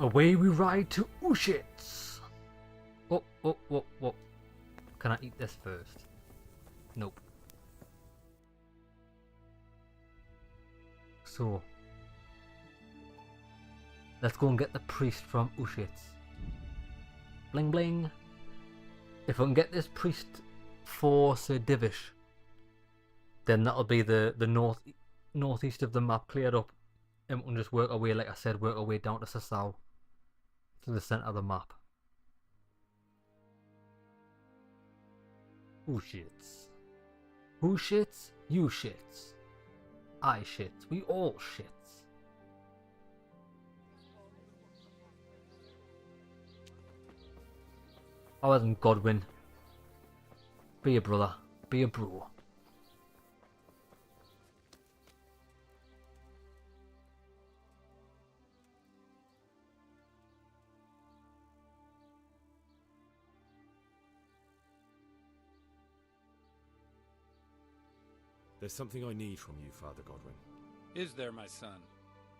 Away we ride to Ushitz! Oh. Can I eat this first? Nope. So, let's go and get the priest from Ushitz. Bling bling. If I can get this priest for Sir Divish, then that'll be the northeast of the map cleared up, and we can just work our way, like I said, work our way down to Sasau, to the centre of the map. Ushitz. Who shits? You shits. I shits. We all shits. Other than Godwin, be a brother, be a bro. There's something I need from you, Father Godwin. Is there, my son?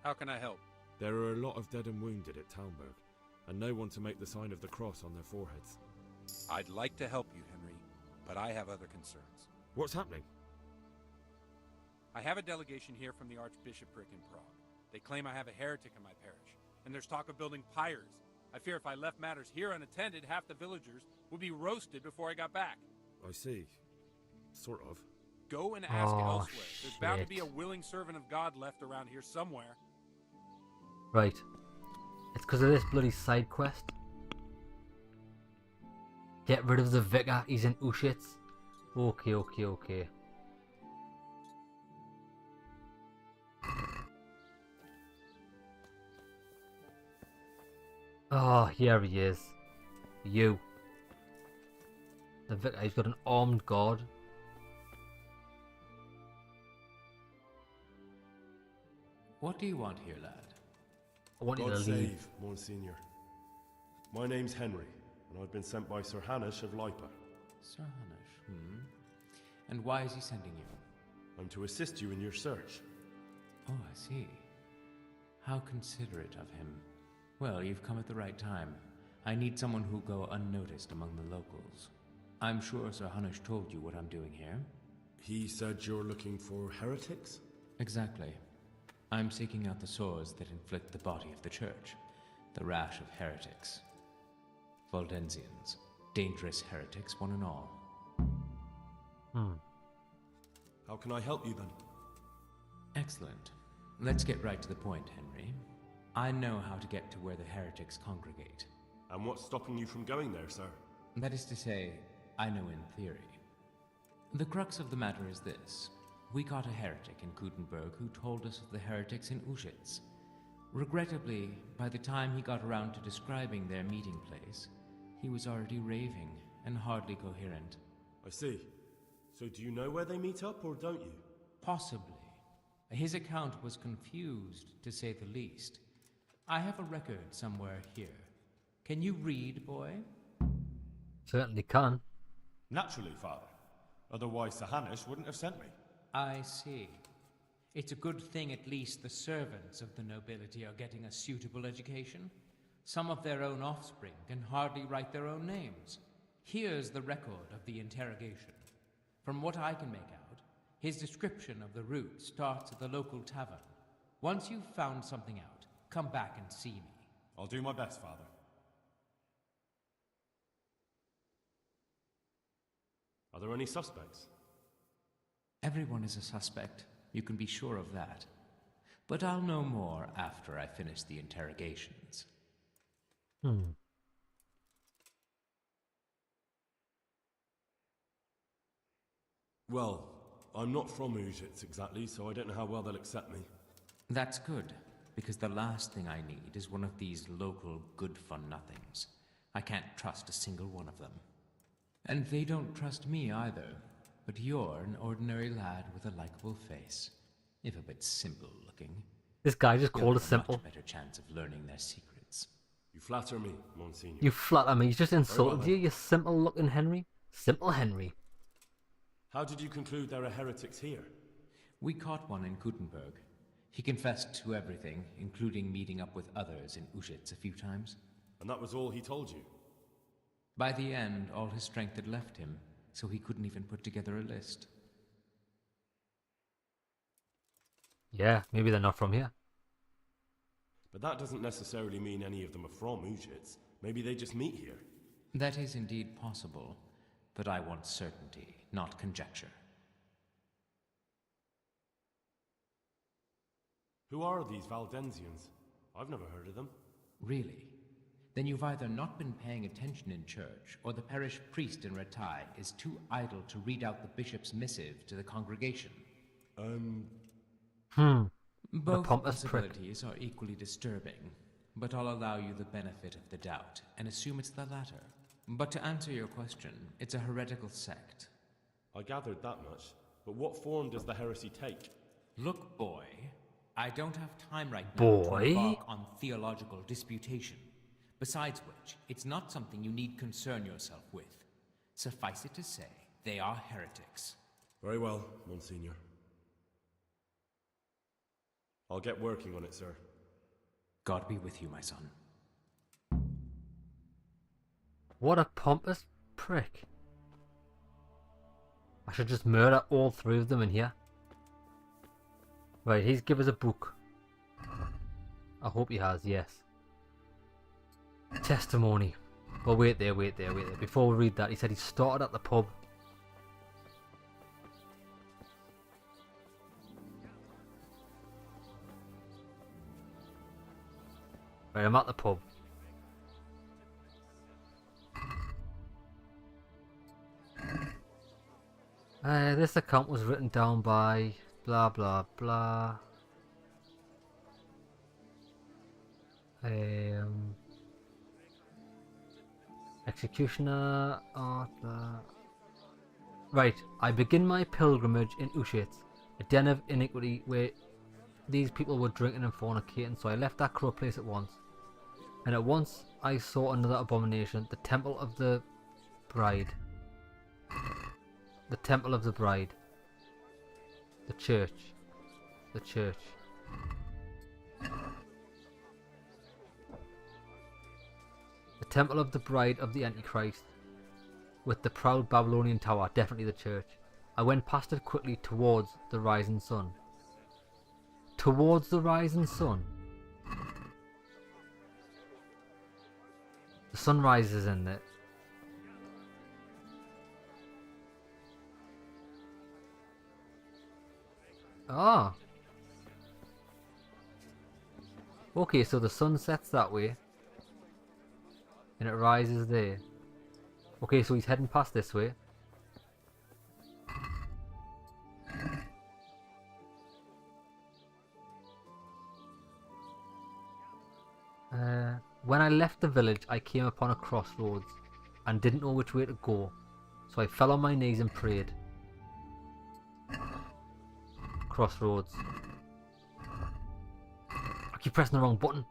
How can I help? There are a lot of dead and wounded at Talmberg, and no one to make the sign of the cross on their foreheads. I'd like to help you, Henry, but I have other concerns. What's happening? I have a delegation here from the Archbishopric in Prague. They claim I have a heretic in my parish, and there's talk of building pyres. I fear if I left matters here unattended, half the villagers would be roasted before I got back. I see. Sort of. Go and ask elsewhere. There's bound to shit. be a willing servant of God left around here somewhere. Right. It's because of this bloody side quest. Get rid of the vicar, he's in Ushitz. Okay. Oh, here he is. You. The vicar, he's got an armed guard. What do you want here, lad? I want you God to leave. save, Monsignor. My name's Henry, and I've been sent by Sir Hanish of Lipa. Sir Hanish, And why is he sending you? I'm to assist you in your search. Oh, I see. How considerate of him. Well, you've come at the right time. I need someone who'll go unnoticed among the locals. I'm sure Sir Hanish told you what I'm doing here. He said you're looking for heretics? Exactly. I'm seeking out the sores that inflict the body of the church. The rash of heretics. Waldensians. Dangerous heretics, one and all. How can I help you then? Excellent. Let's get right to the point, Henry. I know how to get to where the heretics congregate. And what's stopping you from going there, sir? That is to say, I know in theory. The crux of the matter is this. We caught a heretic in Kuttenberg who told us of the heretics in Ushitz. Regrettably, by the time he got around to describing their meeting place, he was already raving and hardly coherent. I see. So do you know where they meet up, or don't you? Possibly. His account was confused, to say the least. I have a record somewhere here. Can you read, boy? Certainly can. Naturally, Father. Otherwise, Sir Hanish wouldn't have sent me. I see. It's a good thing at least the servants of the nobility are getting a suitable education. Some of their own offspring can hardly write their own names. Here's the record of the interrogation. From what I can make out, his description of the route starts at the local tavern. Once you've found something out, come back and see me. I'll do my best, Father. Are there any suspects? Everyone is a suspect. You can be sure of that. But I'll know more after I finish the interrogations. Well, I'm not from Ushitz exactly, so I don't know how well they'll accept me. That's good, because the last thing I need is one of these local good-for-nothings. I can't trust a single one of them. And they don't trust me either. But you're an ordinary lad with a likable face, if a bit simple-looking. This guy just You'll called have us a simple. much better chance of learning their secrets. You flatter me, Monsignor. You flatter me. He's just insulted well you, you simple-looking Henry. Simple Henry. How did you conclude there are heretics here? We caught one in Kuttenberg. He confessed to everything, including meeting up with others in Ushitz a few times. And that was all he told you? By the end, all his strength had left him, so he couldn't even put together a list. Yeah, maybe they're not from here. But that doesn't necessarily mean any of them are from Ushitz. Maybe they just meet here. That is indeed possible, but I want certainty, not conjecture. Who are these Waldensians? I've never heard of them. Really? Then you've either not been paying attention in church, or the parish priest in Retai is too idle to read out the bishop's missive to the congregation. Both pompous prick. possibilities are equally disturbing, but I'll allow you the benefit of the doubt and assume it's the latter. But to answer your question, it's a heretical sect. I gathered that much, but what form does the heresy take? Look, boy, I don't have time right now to embark on theological disputation. Besides which, it's not something you need concern yourself with. Suffice it to say, they are heretics. Very well, Monsignor. I'll get working on it, sir. God be with you, my son. What a pompous prick. I should just murder all three of them in here. Right, he's give us a book. I hope he has, yes. Testimony. Well, wait there. Before we read that, he said he started at the pub. Right, I'm at the pub. This account was written down by blah blah blah. Executioner, blah. Right, I begin my pilgrimage in Ushitz, a den of iniquity where these people were drinking and fornicating, so I left that crow place at once. And at once I saw another abomination, the temple of the bride. The temple of the bride. The church. The church. The temple of the bride of the Antichrist. With the proud Babylonian tower, definitely the church. I went past it quickly towards the rising sun. Towards the rising sun. The sun rises in it. Ah. Okay, so the sun sets that way. And it rises there. Okay, so he's heading past this way. When I left the village, I came upon a crossroads and didn't know which way to go, so I fell on my knees and prayed. Crossroads. I keep pressing the wrong button.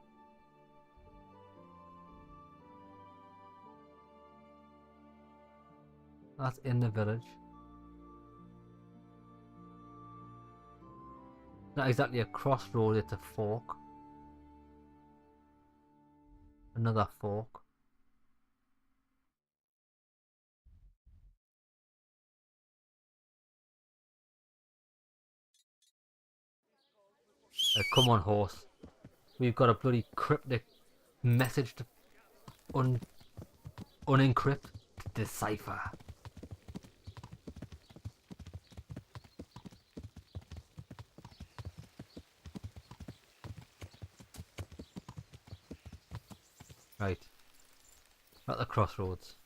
That's in the village. Not exactly a crossroad, it's a fork. Another fork. Come on, horse. We've got a bloody cryptic message to unencrypt, to decipher. Right. At the crossroads.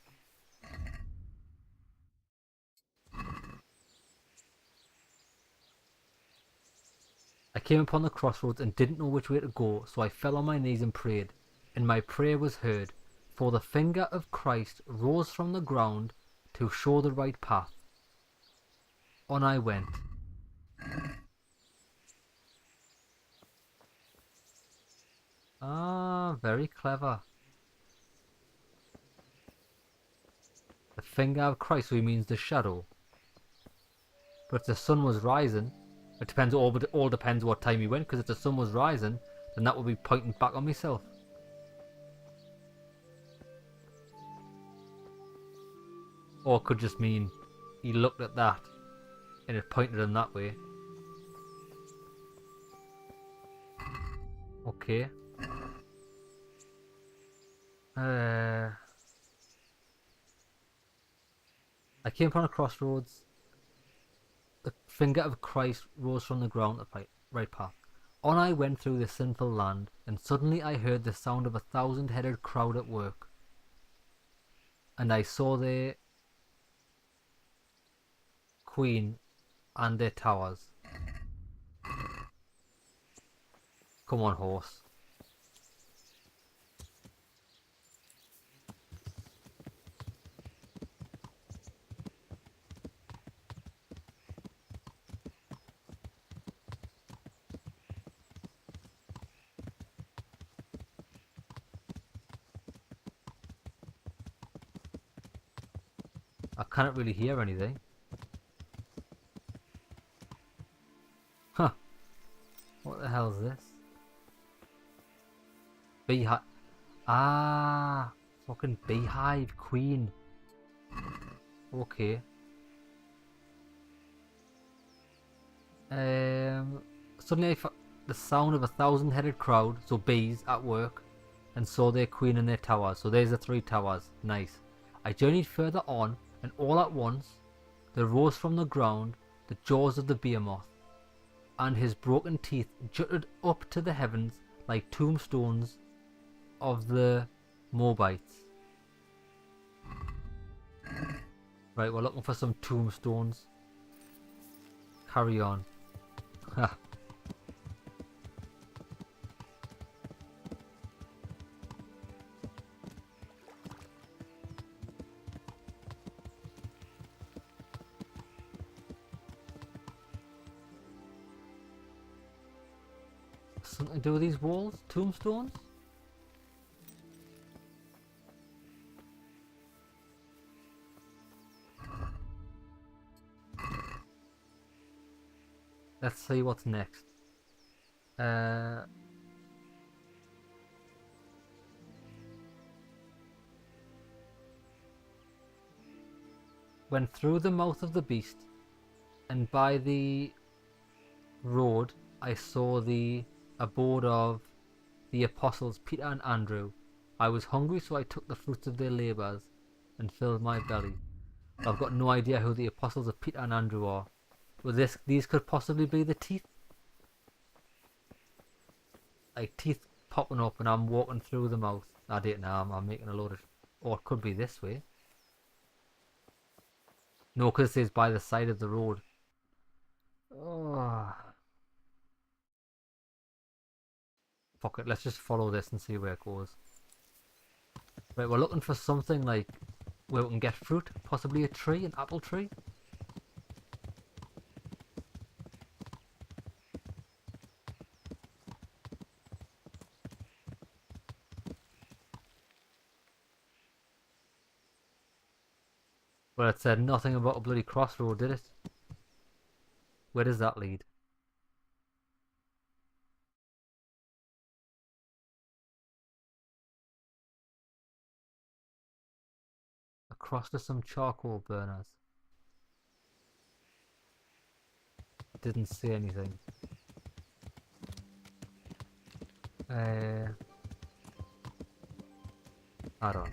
I came upon the crossroads and didn't know which way to go, so I fell on my knees and prayed, and my prayer was heard, for the finger of Christ rose from the ground to show the right path. On I went. Ah, very clever. The finger of Christ, so he means the shadow. But if the sun was rising, It depends. All depends what time you went. Because if the sun was rising, then that would be pointing back on myself. Or it could just mean he looked at that and it pointed him that way. Okay. I came upon a crossroads. The finger of Christ rose from the ground at the right path. On I went through this sinful land, and suddenly I heard the sound of 1,000-headed crowd at work. And I saw their queen and their towers. Come on, horse. I cannot really hear anything. Huh. What the hell is this? Beehive. Ah, fucking beehive queen. Okay. Suddenly I the sound of 1,000-headed crowd, so bees at work, and saw their queen and their towers. So there's the 3 towers. Nice. I journeyed further on, and all at once there rose from the ground the jaws of the behemoth, and his broken teeth jutted up to the heavens like tombstones of the Moabites. Right, we're looking for some tombstones. Carry on. Ha. Something to do with these walls? Tombstones? Let's see what's next. Went through the mouth of the beast, and by the road I saw the abode of the apostles Peter and Andrew. I was hungry, so I took the fruits of their labours and filled my belly. I've got no idea who the apostles of Peter and Andrew are. Well, these could possibly be the teeth. Like teeth popping up and I'm walking through the mouth. I don't know, I'm making a load of... Or it could be this way. No, because it says by the side of the road. Oh. Fuck it, let's just follow this and see where it goes. Right, we're looking for something like where we can get fruit, possibly a tree, an apple tree. Well, it said nothing about a bloody crossroad, did it? Where does that lead? Across to some charcoal burners. Didn't see anything. I don't.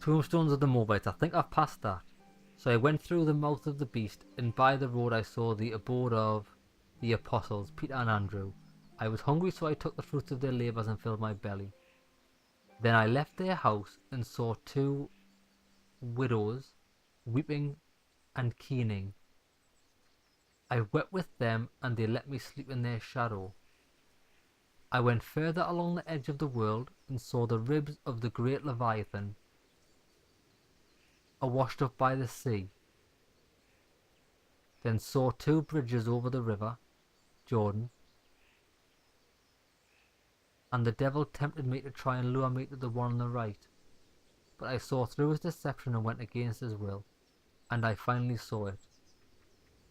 Tombstones of the Moabites. I think I've passed that. So I went through the mouth of the beast, and by the road I saw the abode of the apostles, Peter and Andrew. I was hungry, so I took the fruits of their labours and filled my belly. Then I left their house and saw 2 widows weeping and keening. I wept with them, and they let me sleep in their shadow. I went further along the edge of the world and saw the ribs of the great Leviathan, washed up by the sea. Then saw 2 bridges over the river Jordan, and the devil tempted me to try and lure me to the one on the right, but I saw through his deception and went against his will. and I finally saw it.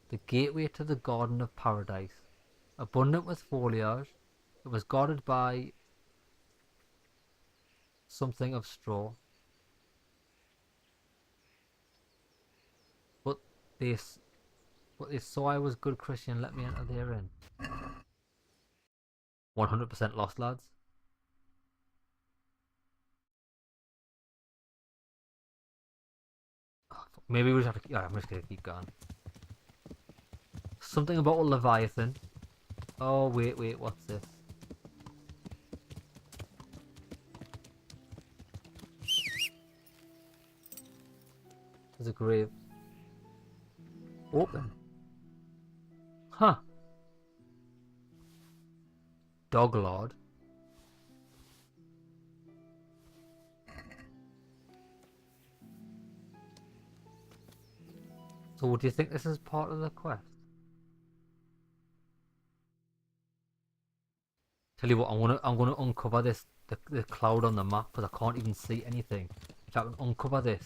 The gateway to the Garden of Paradise. Abundant with foliage, it was guarded by something of straw. But they saw I was good Christian and let me enter therein. 100% lost, lads. Oh, maybe we just have to. I'm just gonna keep going. Something about a Leviathan. Oh wait, what's this? There's a grave. Open. Huh. Dog Lord. So do you think this is part of the quest? Tell you what, I'm gonna uncover this the cloud on the map because I can't even see anything. If I can uncover this.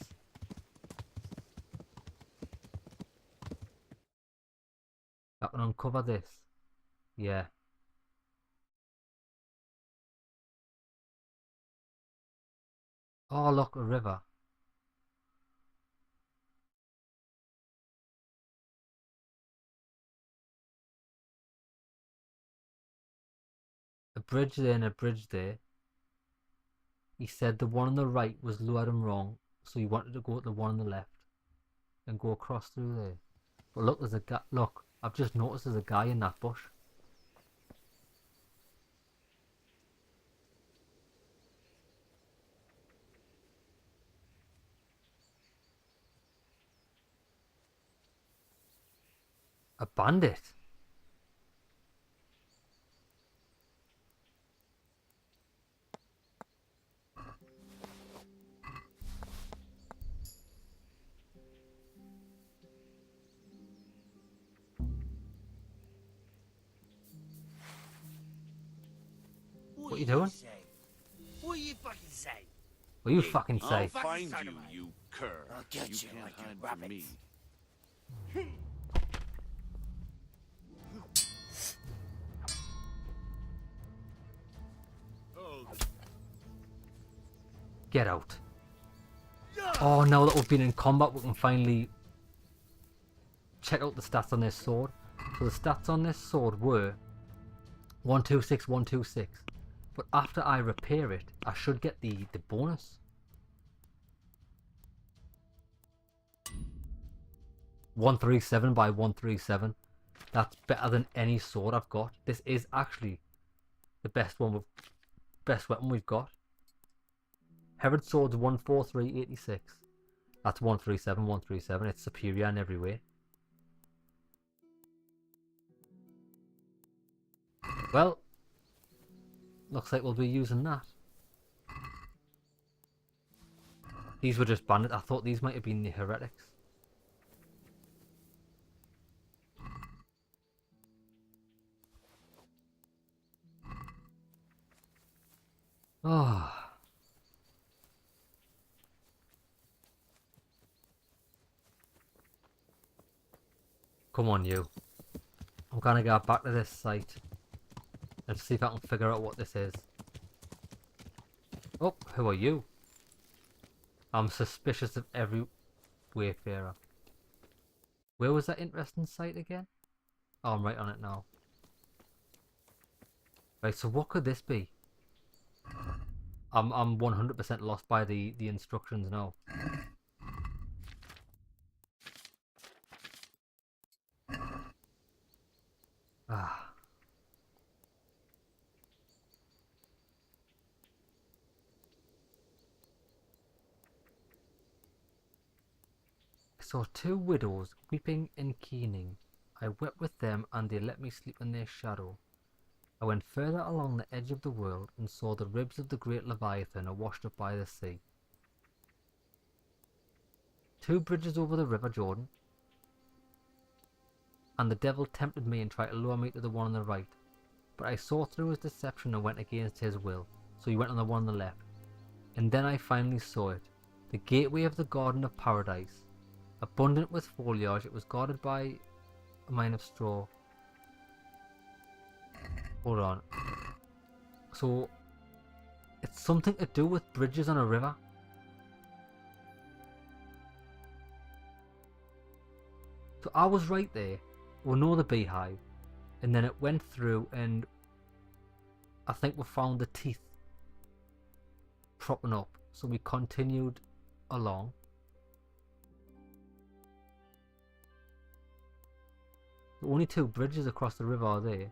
I can uncover this. Yeah. Oh look, a river. A bridge there and a bridge there. He said the one on the right was lured him wrong, so he wanted to go to the one on the left and go across through there. But look, there's a guy. Look, I've just noticed there's a guy in that bush. A bandit. What you doing? What you fucking say? What you fucking say? I'll Find fucking you, sodomite. you cur. I'll get you can't like a hide rabbit. from me. Get out. Oh, now that we've been in combat, we can finally check out the stats on this sword. So the stats on this sword were 126, 126. But after I repair it, I should get the bonus. 137 by 137. That's better than any sword I've got. This is actually the best weapon we've got. Herod Sword's 14386. That's 137, 137. It's superior in every way. Well, looks like we'll be using that. These were just bandits. I thought these might have been the heretics. Oh. Come on, you. I'm gonna go back to this site and see if I can figure out what this is. Oh, who are you? I'm suspicious of every wayfarer. Where was that interesting site again? Oh, I'm right on it now. Right, so what could this be? I'm 100% lost by the instructions now. Ah. I saw two widows weeping and keening. I wept with them, and they let me sleep in their shadow. I went further along the edge of the world and saw the ribs of the great Leviathan are washed up by the sea. 2 bridges over the River Jordan. And the devil tempted me and tried to lure me to the one on the right. But I saw through his deception and went against his will, so he went on the one on the left. And then I finally saw it, the gateway of the Garden of Paradise. Abundant with foliage, it was guarded by a mine of straw. Hold on. So, it's something to do with bridges on a river. So I was right there. We know the beehive. And then it went through and I think we found the teeth propping up. So we continued along. The only two bridges across the river are there.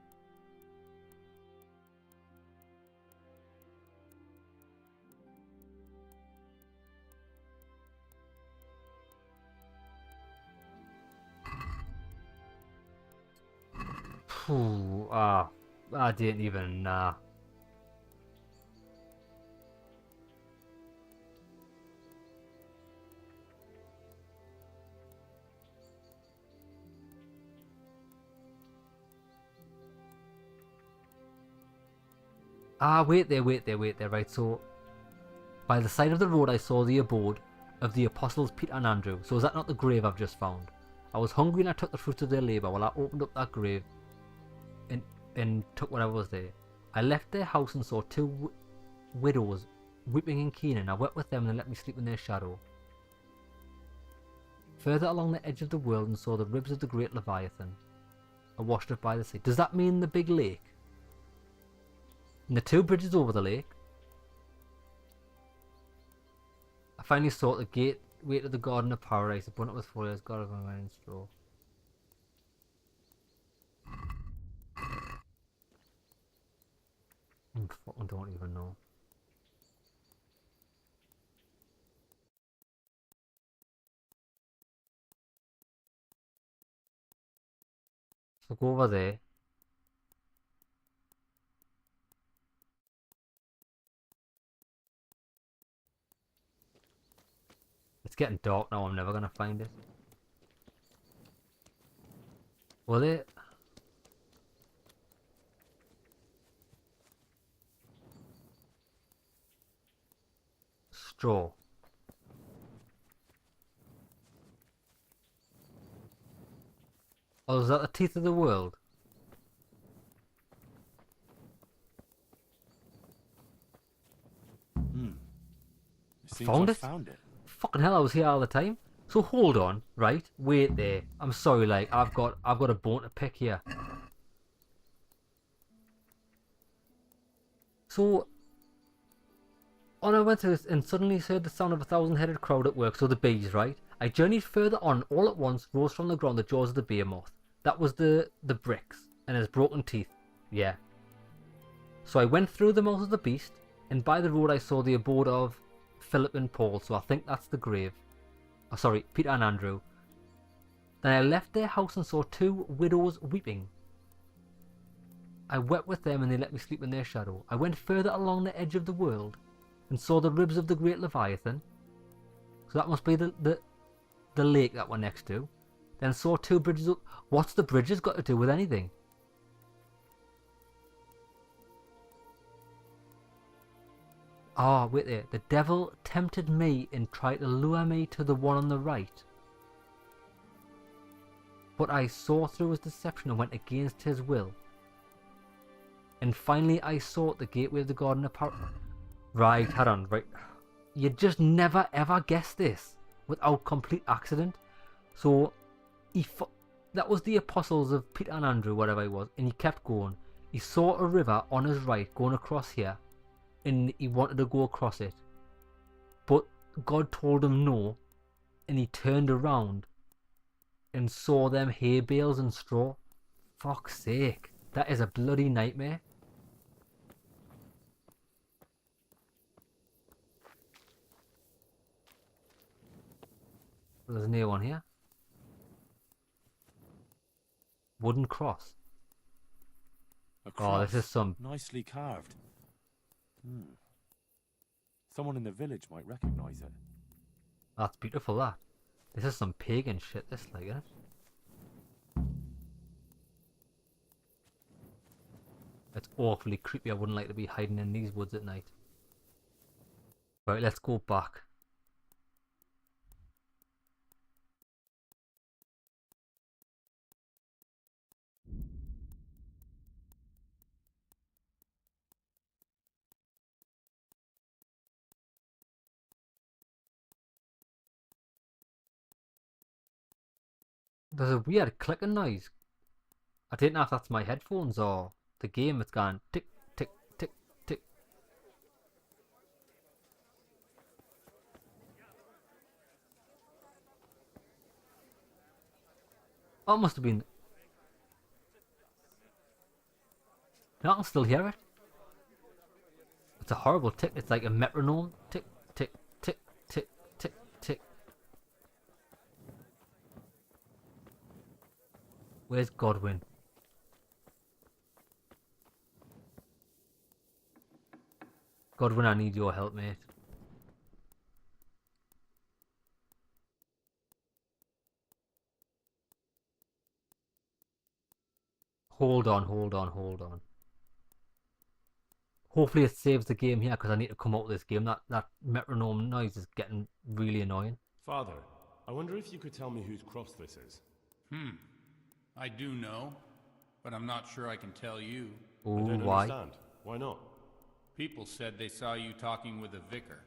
I didn't even wait there, right, so by the side of the road I saw the abode of the apostles Peter and Andrew. So is that not the grave I've just found? I was hungry and I took the fruits of their labour. Well, I opened up that grave and took whatever was there. I left their house and saw two widows weeping in Canaan. I wept with them and they let me sleep in their shadow. Further along the edge of the world and saw the ribs of the great Leviathan. I washed up by the sea. Does that mean the big lake? And the two bridges over the lake. I finally saw the gateway to the garden of paradise, abundant with foliage, God of my and straw. I fucking don't even know. So go over there. It's getting dark now, I'm never gonna find it. Will it? Straw. Oh, is that the teeth of the world? Found it? Fucking hell, I was here all the time. So hold on, right? Wait there. I'm sorry, like I've got a bone to pick here. So on I went to this and suddenly heard the sound of a 1,000-headed crowd at work, so the bees, right? I journeyed further on, all at once rose from the ground the jaws of the behemoth. That was the bricks, and his broken teeth. Yeah. So I went through the mouth of the beast, and by the road I saw the abode of Philip and Paul, so I think that's the grave. Oh, sorry, Peter and Andrew. Then I left their house and saw two widows weeping. I wept with them and they let me sleep in their shadow. I went further along the edge of the world and saw the ribs of the great Leviathan. So that must be the lake that we're next to. Then saw two bridges up. What's the bridges got to do with anything? Ah, wait there. The devil tempted me and tried to lure me to the one on the right. But I saw through his deception and went against his will. And finally I sought the gateway of the garden of paradise. Right, hold on, right. You just never ever guess this without complete accident. So, that was the apostles of Peter and Andrew, whatever he was, and he kept going. He saw a river on his right going across here, and he wanted to go across it. But God told him no, and he turned around and saw them hay bales and straw. Fuck's sake, that is a bloody nightmare. There's no one here. Wooden cross. A cross, this is some nicely carved. Someone in the village might recognize it. That's beautiful, that. This is some pagan shit, this, like, isn't it? It's awfully creepy. I wouldn't like to be hiding in these woods at night. Right, let's go back. There's a weird clicking noise. I don't know if that's my headphones or the game. It's going tick, tick, tick, tick. Oh, it must have been. No, I can still hear it. It's a horrible tick. It's like a metronome. Tick, tick, tick, tick, tick, tick. Where's Godwin? Godwin, I need your help, mate. Hold on, hold on, hold on. Hopefully it saves the game here, because I need to come out of this game. That metronome noise is getting really annoying. Father, I wonder if you could tell me whose cross this is. I do know, but I'm not sure I can tell you. Ooh, I don't why? understand. Why not? People said they saw you talking with a vicar.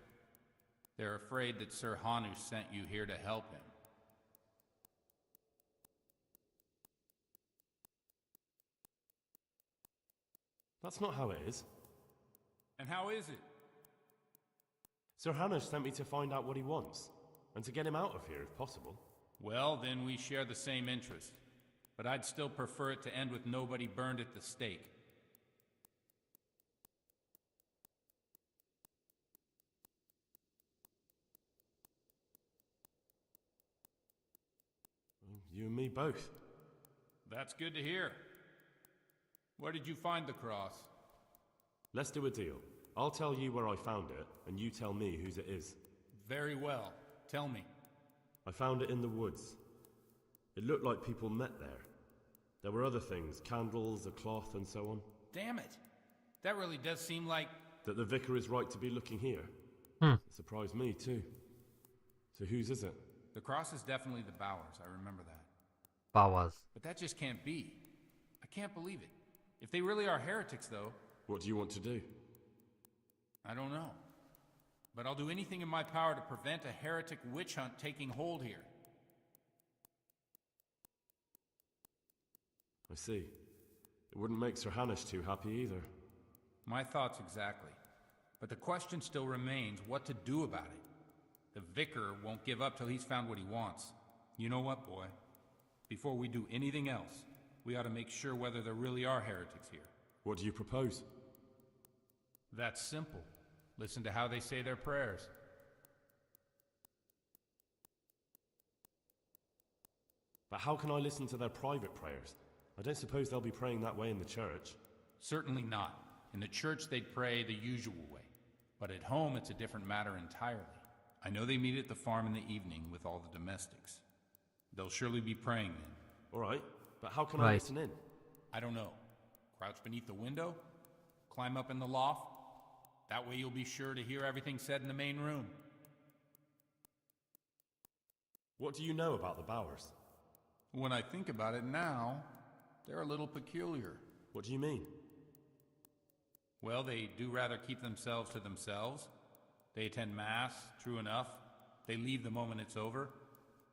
They're afraid that Sir Hanu sent you here to help him. That's not how it is. And how is it? Sir Hannah sent me to find out what he wants, and to get him out of here if possible. Well, then we share the same interest. But I'd still prefer it to end with nobody burned at the stake. You and me both. That's good to hear. Where did you find the cross? Let's do a deal. I'll tell you where I found it, and you tell me whose it is. Very well. Tell me. I found it in the woods. It looked like people met there. There were other things, candles, a cloth, and so on. Damn it. That really does seem like... That the vicar is right to be looking here. It surprised me, too. So whose is it? The cross is definitely the Bowers, I remember that. Bowers. But that just can't be. I can't believe it. If they really are heretics, though... What do you want to do? I don't know. But I'll do anything in my power to prevent a heretic witch hunt taking hold here. I see. It wouldn't make Sir Hanish too happy either. My thoughts exactly. But the question still remains what to do about it. The vicar won't give up till he's found what he wants. You know what, boy? Before we do anything else, we ought to make sure whether there really are heretics here. What do you propose? That's simple. Listen to how they say their prayers. But how can I listen to their private prayers? I don't suppose they'll be praying that way in the church. Certainly not. In the church they'd pray the usual way. But at home it's a different matter entirely. I know they meet at the farm in the evening with all the domestics. They'll surely be praying then. All right, but how can I listen in? I don't know. Crouch beneath the window? Climb up in the loft? That way you'll be sure to hear everything said in the main room. What do you know about the Bowers? When I think about it now, they're a little peculiar. What do you mean? Well, they do rather keep themselves to themselves. They attend Mass, true enough. They leave the moment it's over.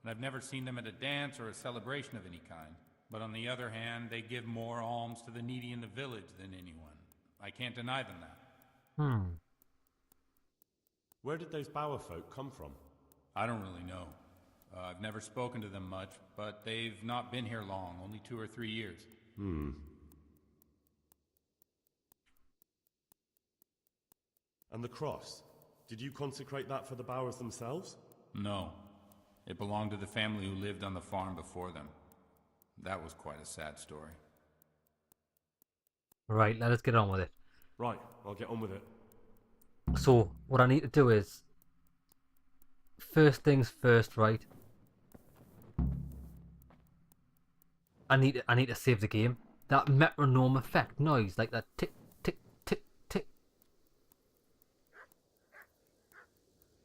And I've never seen them at a dance or a celebration of any kind. But on the other hand, they give more alms to the needy in the village than anyone. I can't deny them that. Where did those Bower folk come from? I don't really know. I've never spoken to them much, but they've not been here long, only 2 or 3 years. And the cross? Did you consecrate that for the Bowers themselves? No. It belonged to the family who lived on the farm before them. That was quite a sad story. Right, let us get on with it. Right, I'll get on with it. So, what I need to do is... First things first, right? I need to save the game. That metronome effect noise, like that tick, tick, tick, tick.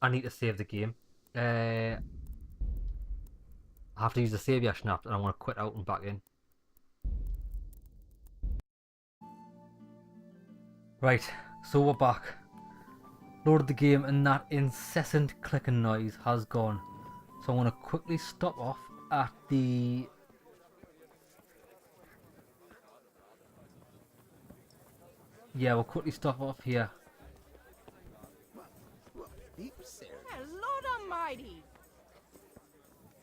I need to save the game. I have to use the savior schnapp, and I want to quit out and back in. Right, so we're back. Loaded the game, and that incessant clicking noise has gone. So I'm going to quickly stop off at the Yeah, we'll quickly stop off here. Lord Almighty!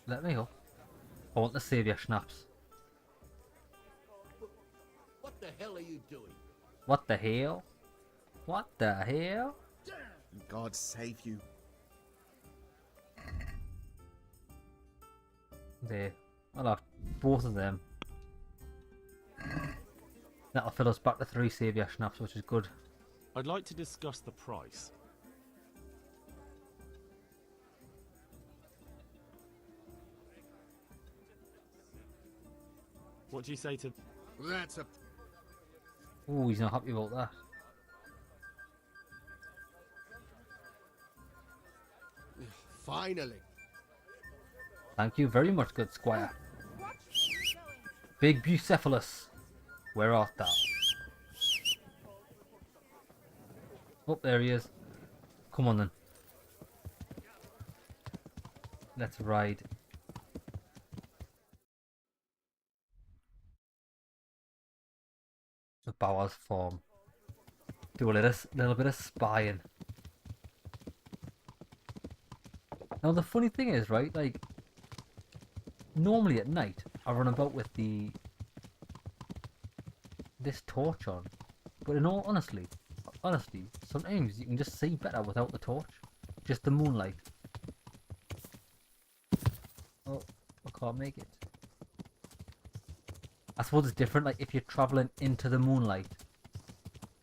Let me go. I want the saviour schnapps. What the hell are you doing? What the hell? What the hell? God save you. There. I'll have both of them. That'll fill us back to 3 saviour schnapps, which is good. I'd like to discuss the price. What do you say to... That's a... Ooh, he's not happy about that. Finally. Thank you very much, good squire. Big Bucephalus, where art thou? Oh, there he is. Come on then. Let's ride. The Bower's form. Do a little bit of spying. Now the funny thing is, right, like, normally at night I run about with this torch on, but in all honesty, sometimes you can just see better without the torch, just the moonlight. Oh, I can't make it. I suppose it's different, like if you're travelling into the moonlight,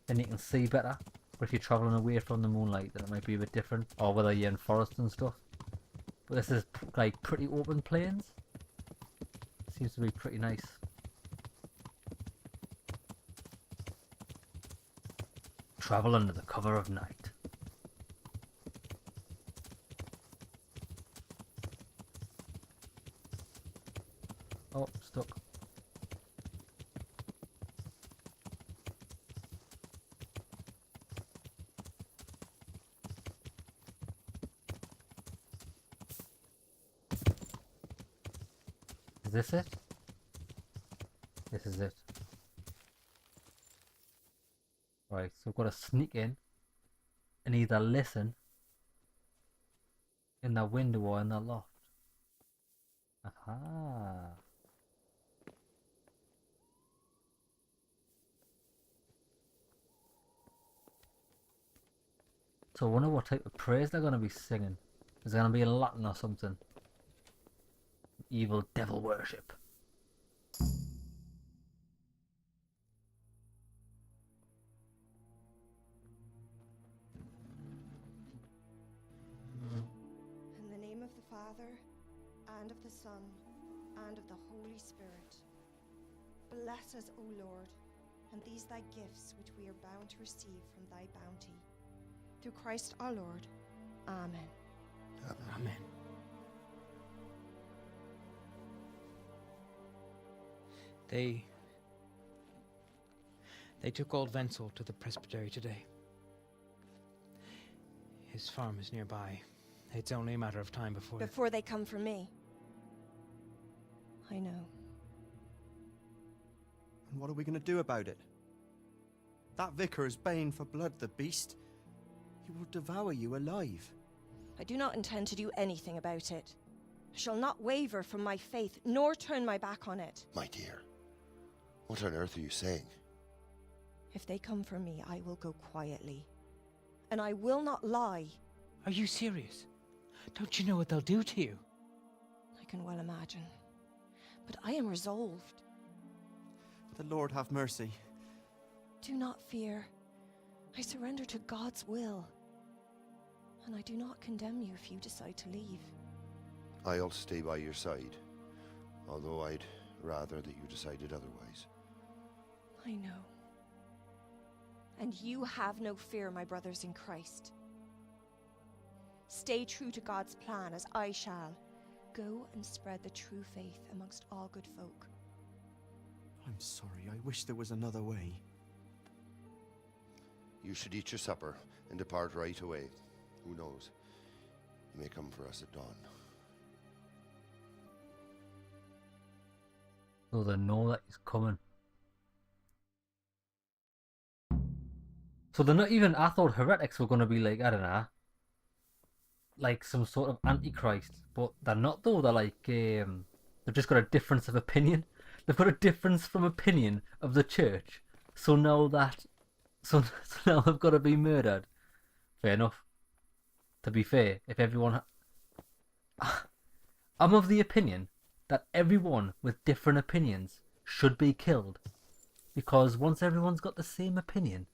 then you can see better, but if you're travelling away from the moonlight, then it might be a bit different, or whether you're in forest and stuff. But this is like pretty open plains. Seems to be pretty nice. Travel under the cover of night. Oh, stuck. Is this it? This is it. Right, so we've got to sneak in and either listen in the window or in the loft. Aha. So I wonder what type of praise they're going to be singing. Is it going to be in Latin or something? Evil devil worship. In the name of the Father, and of the Son, and of the Holy Spirit. Bless us, O Lord, and these thy gifts which we are bound to receive from thy bounty. Through Christ our Lord. Amen. Amen. They took old Wenzel to the presbytery today. His farm is nearby. It's only a matter of time Before they come for me. I know. And what are we going to do about it? That vicar is baying for blood, the beast. He will devour you alive. I do not intend to do anything about it. I shall not waver from my faith, nor turn my back on it. My dear, what on earth are you saying? If they come for me, I will go quietly. And I will not lie. Are you serious? Don't you know what they'll do to you? I can well imagine. But I am resolved. The Lord have mercy. Do not fear. I surrender to God's will. And I do not condemn you if you decide to leave. I'll stay by your side, although I'd rather that you decided otherwise. I know. And you have no fear, my brothers in Christ. Stay true to God's plan, as I shall. Go and spread the true faith amongst all good folk. I'm sorry, I wish there was another way. You should eat your supper and depart right away. Who knows? You may come for us at dawn. So they know that he's coming. So they're not even. I thought heretics were going to be like, I don't know, like some sort of antichrist, but they're not though. They're like they've just got a difference of opinion. They've got a difference from opinion of the church. So now that, so now they've got to be murdered. Fair enough. To be fair, if everyone, I'm of the opinion that everyone with different opinions should be killed, because once everyone's got the same opinion,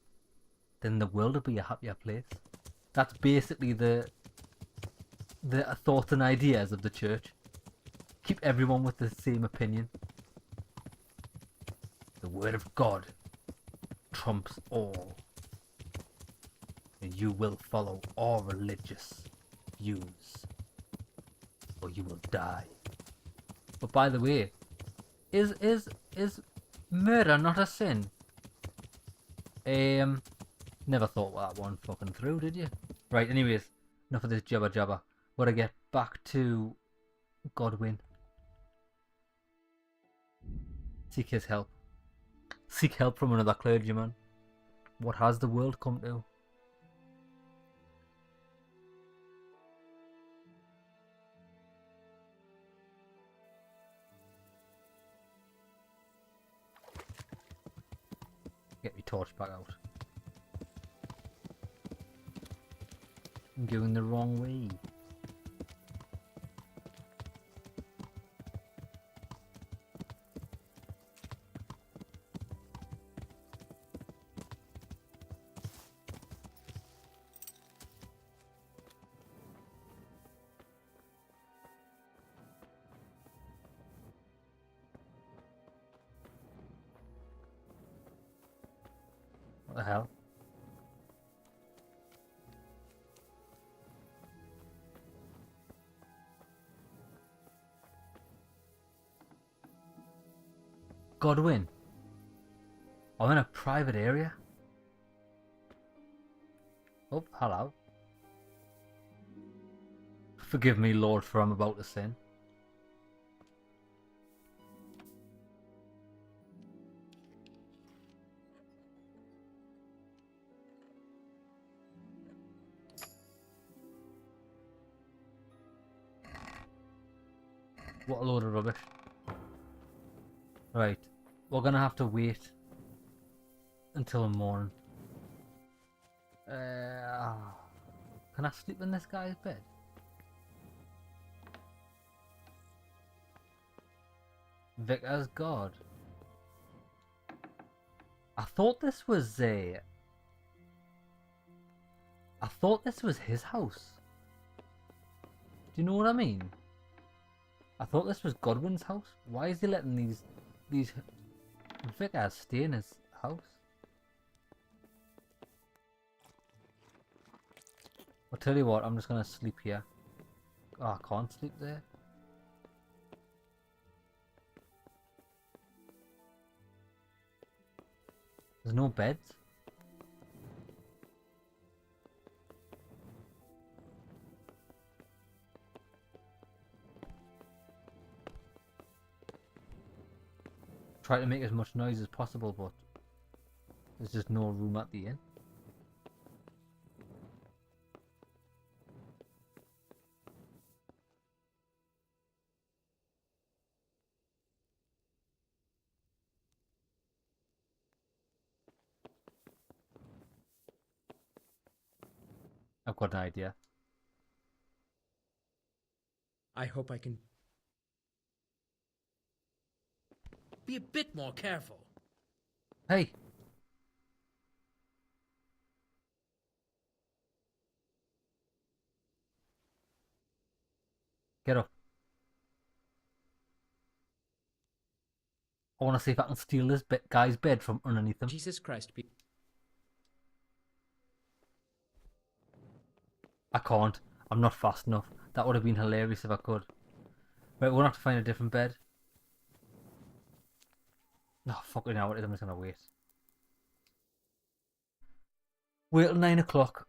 then the world will be a happier place. That's basically the thoughts and ideas of the church. Keep everyone with the same opinion. The word of God trumps all. And you will follow all religious views, or you will die. But by the way, is murder not a sin? Never thought that one fucking through, did you? Right, anyways, enough of this jabber jabber. Gotta get back to Godwin. Seek his help. Seek help from another clergyman. What has the world come to? Get me torch back out. I'm going the wrong way. What the hell? Godwin. I'm in a private area. Oh, hello. Forgive me, Lord, for I'm about to sin. What a load of rubbish. Right, we're gonna have to wait until the morning. Can I sleep in this guy's bed? Vicar's God. I thought this was I thought this was his house. Do you know what I mean? I thought this was Godwin's house. Why is he letting these vicars stay in his house? I'll tell you what, I'm just gonna sleep here. Oh, I can't sleep there. There's no beds. Try to make as much noise as possible, but there's just no room at the inn. I've got an idea. I hope I can be a bit more careful. Hey! Get up. I want to see if I can steal this guy's bed from underneath him. Jesus Christ. I can't. I'm not fast enough. That would have been hilarious if I could. Right, we're going to have to find a different bed. No, fuck it now. I'm just going to wait. Wait till 9 o'clock.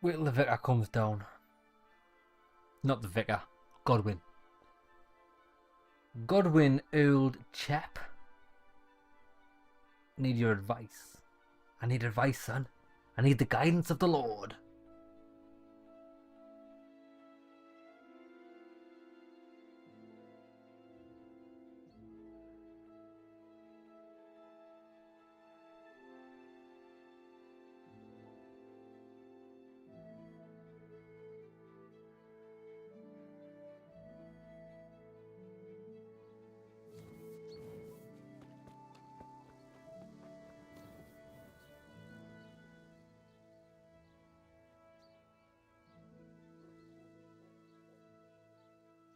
Wait till the vicar comes down. Not the vicar. Godwin. Godwin, old chap. need your advice. I need advice, son. I need the guidance of the Lord.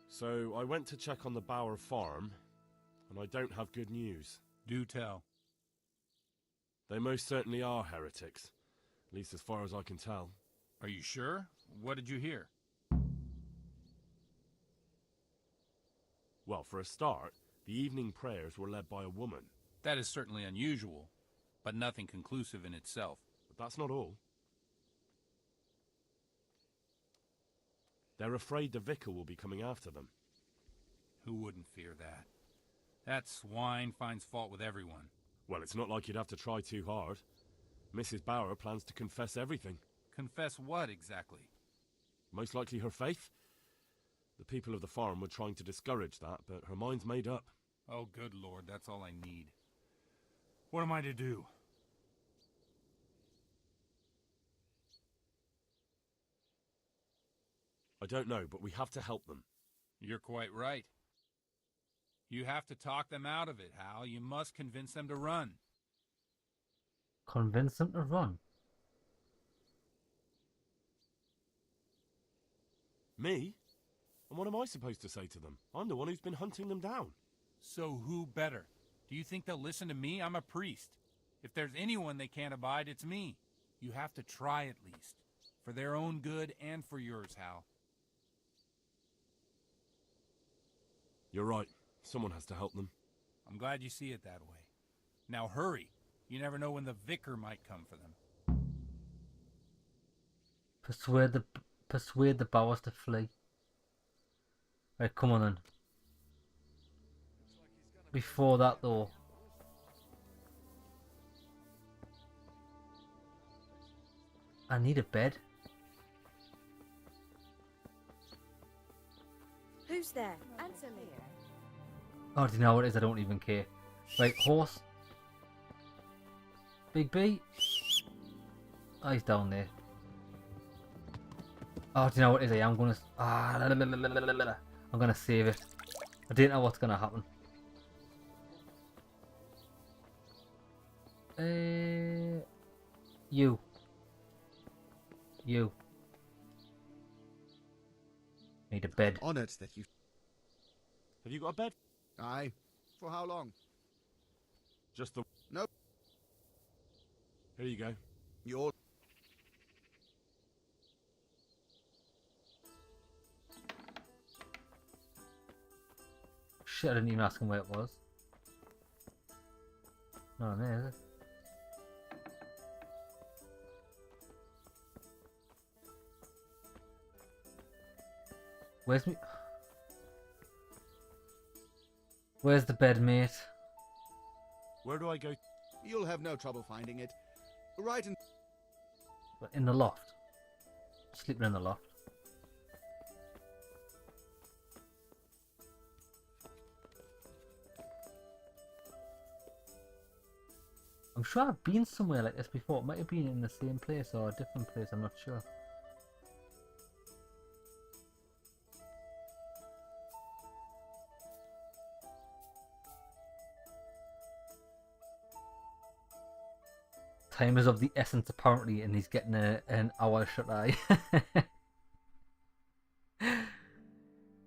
So, I went to check on the Bower farm, and I don't have good news. Do tell. They most certainly are heretics, at least as far as I can tell. Are you sure? What did you hear? Well, for a start, the evening prayers were led by a woman. That is certainly unusual, but nothing conclusive in itself. But that's not all. They're afraid the vicar will be coming after them. Who wouldn't fear that? That swine finds fault with everyone. Well, it's not like you'd have to try too hard. Mrs. Bower plans to confess everything. Confess what, exactly? Most likely her faith. The people of the farm were trying to discourage that, but her mind's made up. Oh, good Lord, that's all I need. What am I to do? I don't know, but we have to help them. You're quite right. You have to talk them out of it, Hal. You must convince them to run. Convince them to run? Me? And what am I supposed to say to them? I'm the one who's been hunting them down. So who better? Do you think they'll listen to me? I'm a priest. If there's anyone they can't abide, it's me. You have to try at least. For their own good and for yours, Hal. You're right. Someone has to help them. I'm glad you see it that way. Now hurry. You never know when the vicar might come for them. Persuade the Bowers to flee. Right, come on then. Before that though. I need a bed. Who's there? Answer me. Oh, do you know what it is? I don't even care. Right, horse. Big B. Oh, he's down there. Oh, do you know what it is? I'm gonna... I'm gonna save it. I didn't know what's gonna happen. You. Need a bed. Honoured that you... Have you got a bed? Aye. For how long? Just the... Nope. Here you go. You're... Shit, I didn't even ask him where it was. Not in there, is it? Where's me? Where's the bed, mate? Where do I go? You'll have no trouble finding it. Right in... In the loft. Sleeping in the loft. I'm sure I've been somewhere like this before. It might have been in the same place or a different place, I'm not sure. Time is of the essence apparently, and he's getting an hour shut eye.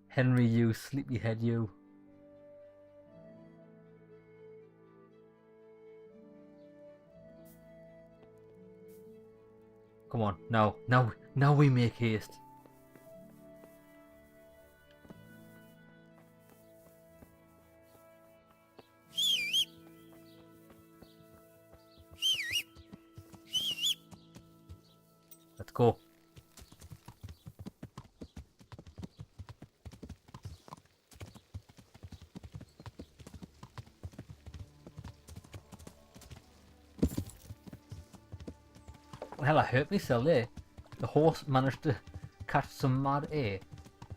Henry, you sleepyhead, you. Come on, now we make haste. Let's go. Hell, I hurt myself there. The horse managed to catch some mad air,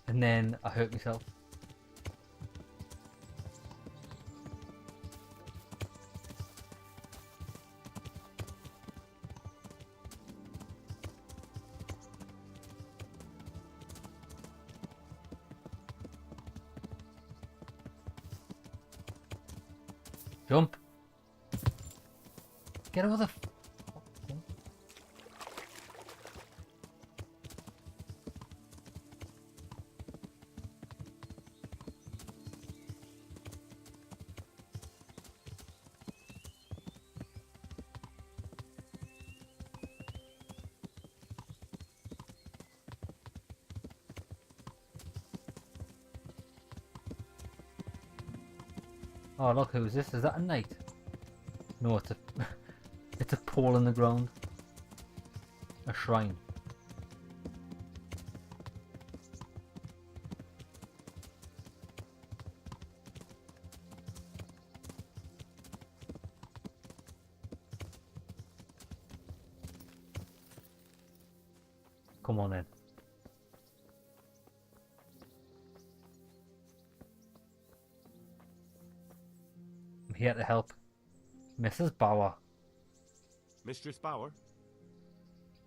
and then I hurt myself. Jump! Get over the... Oh, look, who's this? Is that a knight? No, it's a... it's a pole in the ground. A shrine. Come on in. I'm here to help. Mrs. Bauer. Mistress Bauer?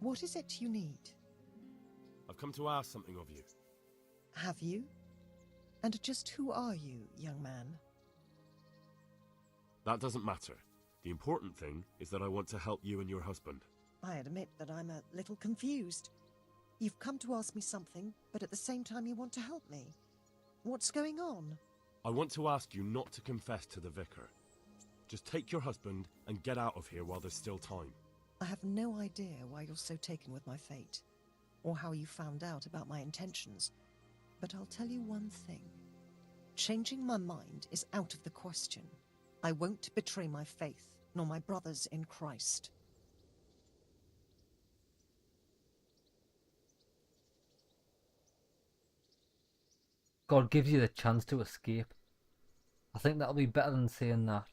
What is it you need? I've come to ask something of you. Have you? And just who are you, young man? That doesn't matter. The important thing is that I want to help you and your husband. I admit that I'm a little confused. You've come to ask me something, but at the same time you want to help me. What's going on? I want to ask you not to confess to the vicar. Just take your husband and get out of here while there's still time. I have no idea why you're so taken with my fate, or how you found out about my intentions. But I'll tell you one thing. Changing my mind is out of the question. I won't betray my faith, nor my brothers in Christ. God gives you the chance to escape. I think that'll be better than saying that.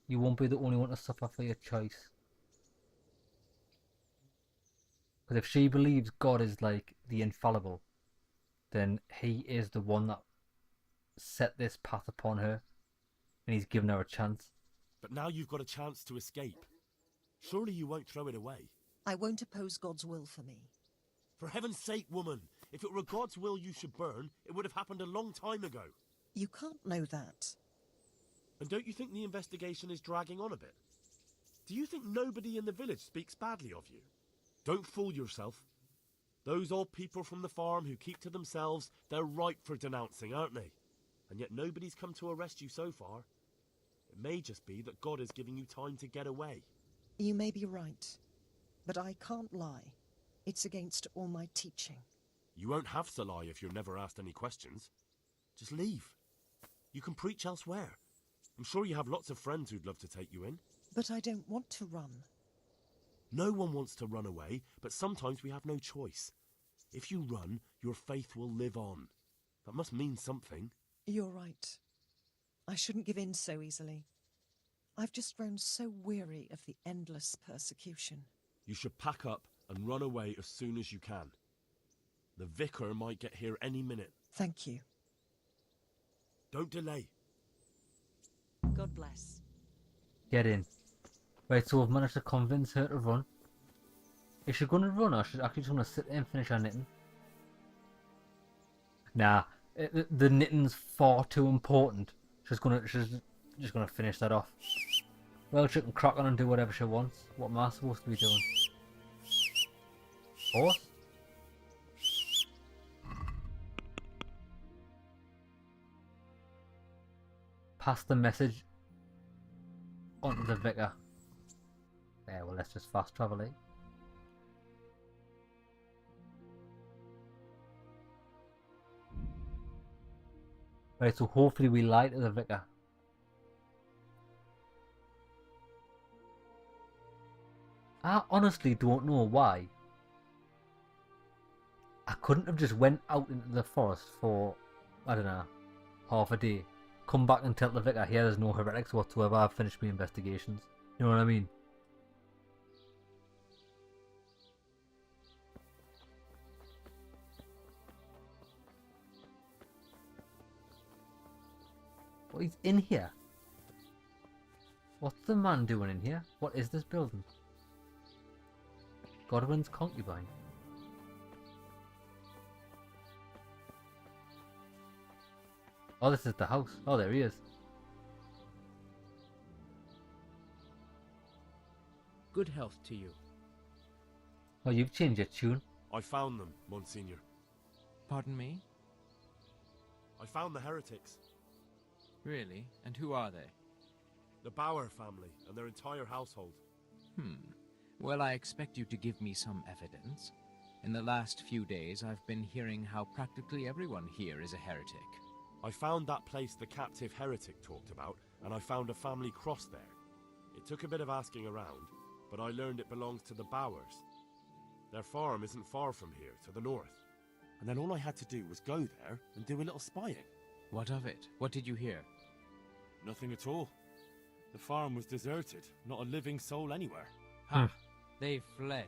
You won't be the only one to suffer for your choice. Because if she believes God is like the infallible, then he is the one that set this path upon her, and he's given her a chance. But now you've got a chance to escape. Surely you won't throw it away. I won't oppose God's will for me. For heaven's sake, woman! If it were God's will you should burn, it would have happened a long time ago. You can't know that. And don't you think the investigation is dragging on a bit? Do you think nobody in the village speaks badly of you? Don't fool yourself. Those old people from the farm who keep to themselves, they're ripe for denouncing, aren't they? And yet nobody's come to arrest you so far. It may just be that God is giving you time to get away. You may be right, but I can't lie. It's against all my teaching. You won't have to lie if you're never asked any questions. Just leave. You can preach elsewhere. I'm sure you have lots of friends who'd love to take you in. But I don't want to run. No one wants to run away, but sometimes we have no choice. If you run, your faith will live on. That must mean something. You're right. I shouldn't give in so easily. I've just grown so weary of the endless persecution. You should pack up and run away as soon as you can. The vicar might get here any minute. Thank you. Don't delay. God bless. Get in. Right, so we've managed to convince her to run. Is she going to run, or is she actually just going to sit there and finish her knitting? Nah, the knitting's far too important. She's just gonna finish that off. Well, she can crack on and do whatever she wants. What am I supposed to be doing? Horse? Pass the message onto the vicar. There, well, let's just fast travel it. Right, so hopefully we lie to the vicar. I honestly don't know why. I couldn't have just went out into the forest for, I don't know, half a day. Come back and tell the vicar, here there's no heretics whatsoever, I've finished my investigations. You know what I mean? But he's in here. What's the man doing in here? What is this building? Godwin's concubine. Oh, this is the house. Oh, there he is. Good health to you. Oh, you've changed your tune. I found them, Monsignor. Pardon me? I found the heretics. Really? And who are they? The Bauer family and their entire household. Well, I expect you to give me some evidence. In the last few days, I've been hearing how practically everyone here is a heretic. I found that place the captive heretic talked about, and I found a family cross there. It took a bit of asking around, but I learned it belongs to the Bauers. Their farm isn't far from here, to the north. And then all I had to do was go there and do a little spying. What of it? What did you hear? Nothing at all. The farm was deserted, not a living soul anywhere. Ha! They've fled.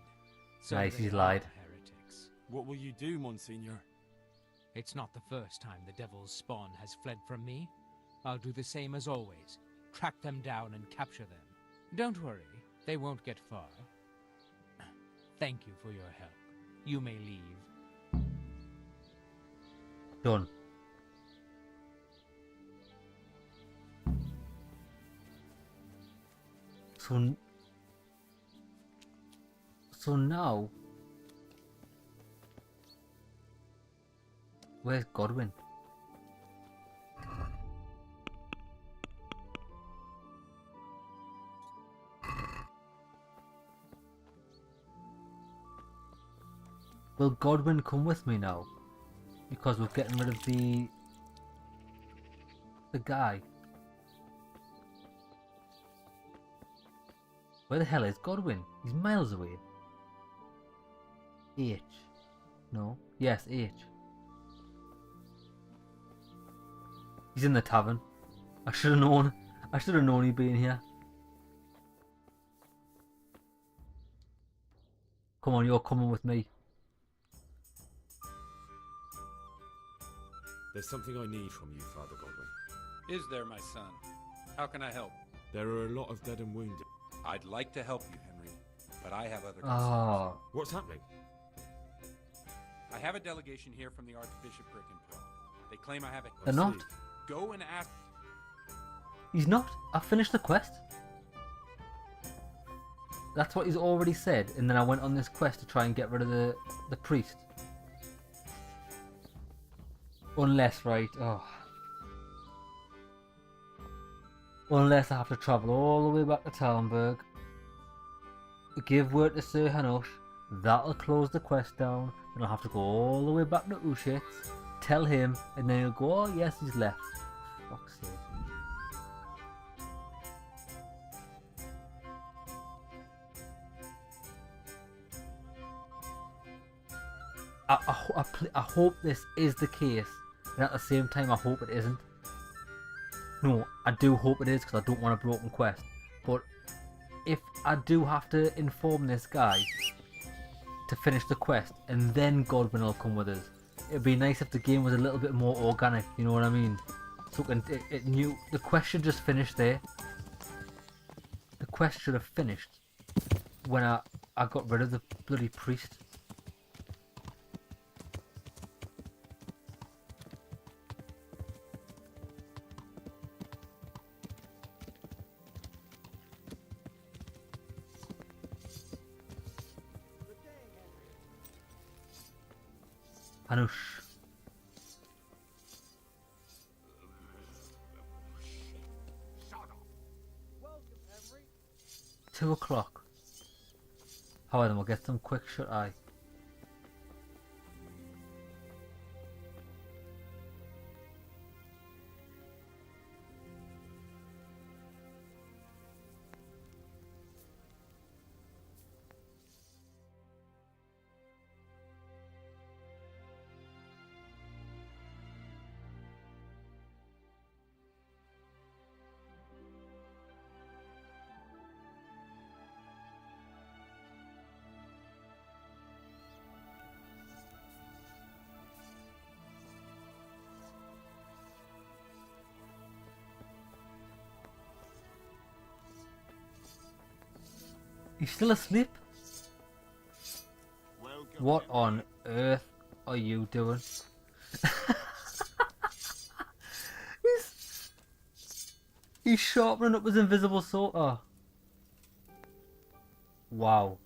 So Nice, they he's are lied. Heretics. What will you do, Monsignor? It's not the first time the devil's spawn has fled from me. I'll do the same as always. Track them down and capture them. Don't worry, they won't get far. Thank you for your help. You may leave. Done. So now, where's Godwin? Will Godwin come with me now? Because we're getting rid of the guy. Where the hell is Godwin? He's miles away. H. No. Yes, H. He's in the tavern. I should have known. I should have known he'd be in here. Come on, you're coming with me. There's something I need from you, Father Godwin. Is there, my son? How can I help? There are a lot of dead and wounded. I'd like to help you, Henry, but I have other concerns. Oh. What's happening? I have a delegation here from the Archbishopric in Prague. They claim I have a... They're not. Go and ask... He's not. I finished the quest. That's what he's already said, and then I went on this quest to try and get rid of the priest. Unless, right, unless I have to travel all the way back to Talmberg, give word to Sir Hanush, that'll close the quest down, and I'll have to go all the way back to Ushitz, tell him, and then he'll go, oh yes, he's left. Fuck's sake. I hope this is the case, and at the same time I hope it isn't. No, I do hope it is, because I don't want a broken quest. But if I do have to inform this guy to finish the quest, and then Godwin will come with us, it'd be nice if the game was a little bit more organic, you know what I mean? So it knew the quest should just finish there. The quest should have finished when I got rid of the bloody priest. Hanush. 2 o'clock. However, we'll get some quick shut-eye. He's still asleep? What on earth are you doing? He's sharpening up his invisible sword. Oh. Wow.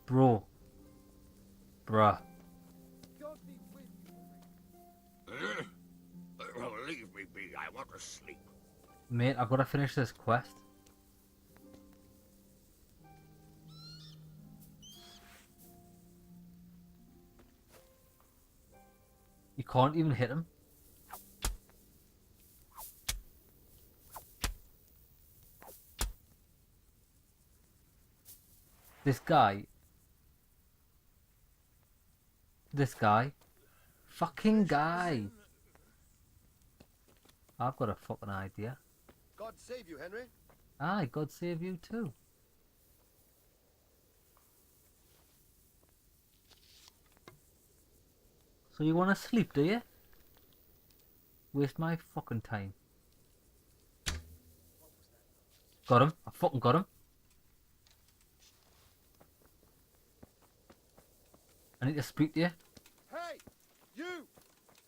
Bro. Bruh. Oh, leave me be. I want to sleep. Mate, I've got to finish this quest. You can't even hit him. This guy. Fucking guy. I've got a fucking idea. God save you, Henry. Aye, God save you too. So you want to sleep, do you? Waste my fucking time. Got him. I fucking got him. I need to speak to you. Hey! You!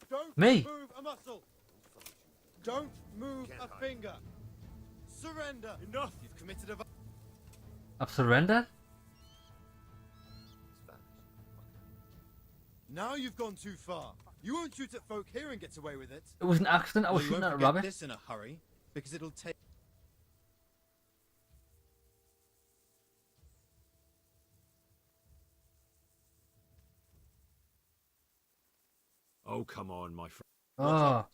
Don't Me? move a muscle! Don't move a finger! Surrender! Enough! You've committed a... I've surrendered? Now you've gone too far. You won't shoot at folk here and get away with it. It was an accident. I was shooting at a rabbit. This in a hurry, because it'll take... Oh, come on, my friend. Oh.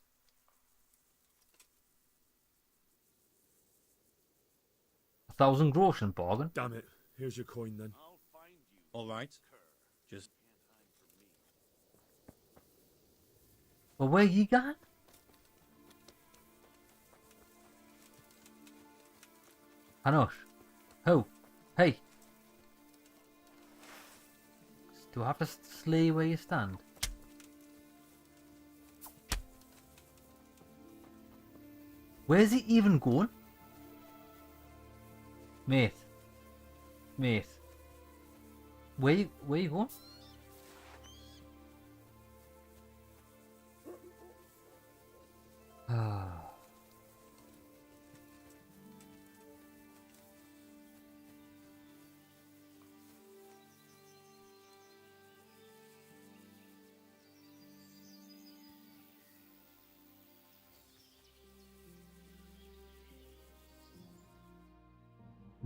$1,000 groschen bargain. Damn it. Here's your coin then. All right. Just... Well, where you going? Hanosh. Who? Hey. Do I have to slay where you stand? Where's he even going? Mate. Mate. Where you going?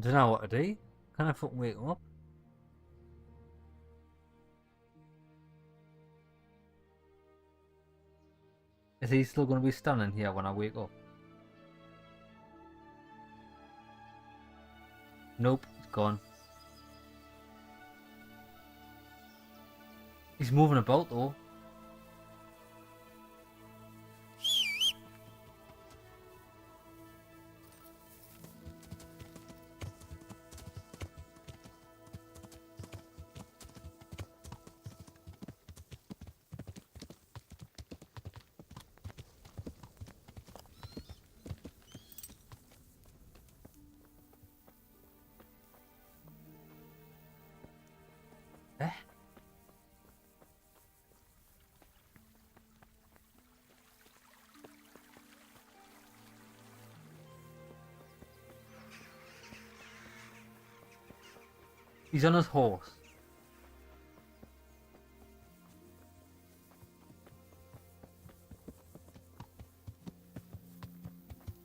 Don't know what to do. Can I fucking wake up? Is he still going to be standing here when I wake up? Nope, he's gone. He's moving about though. He's on his horse.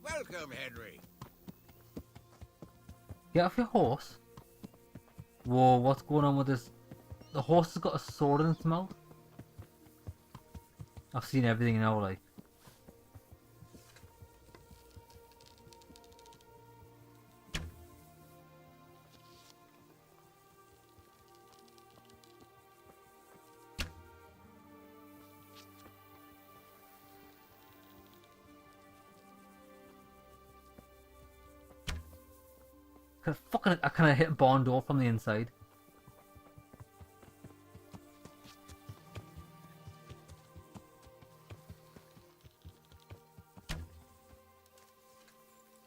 Welcome, Henry. Get off your horse. Whoa, what's going on with this? The horse has got a sword in its mouth. I've seen everything now, like. I kind of hit a barn door from the inside.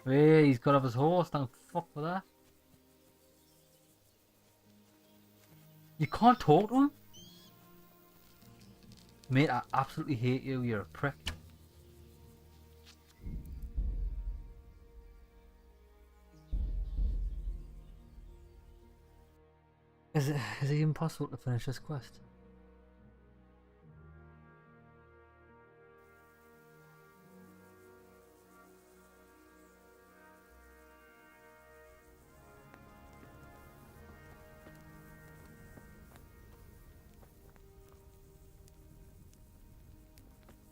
Hey, he's got off his horse. Thank fuck for that. You can't talk to him? Mate, I absolutely hate you. You're a prick. Is it impossible to finish this quest?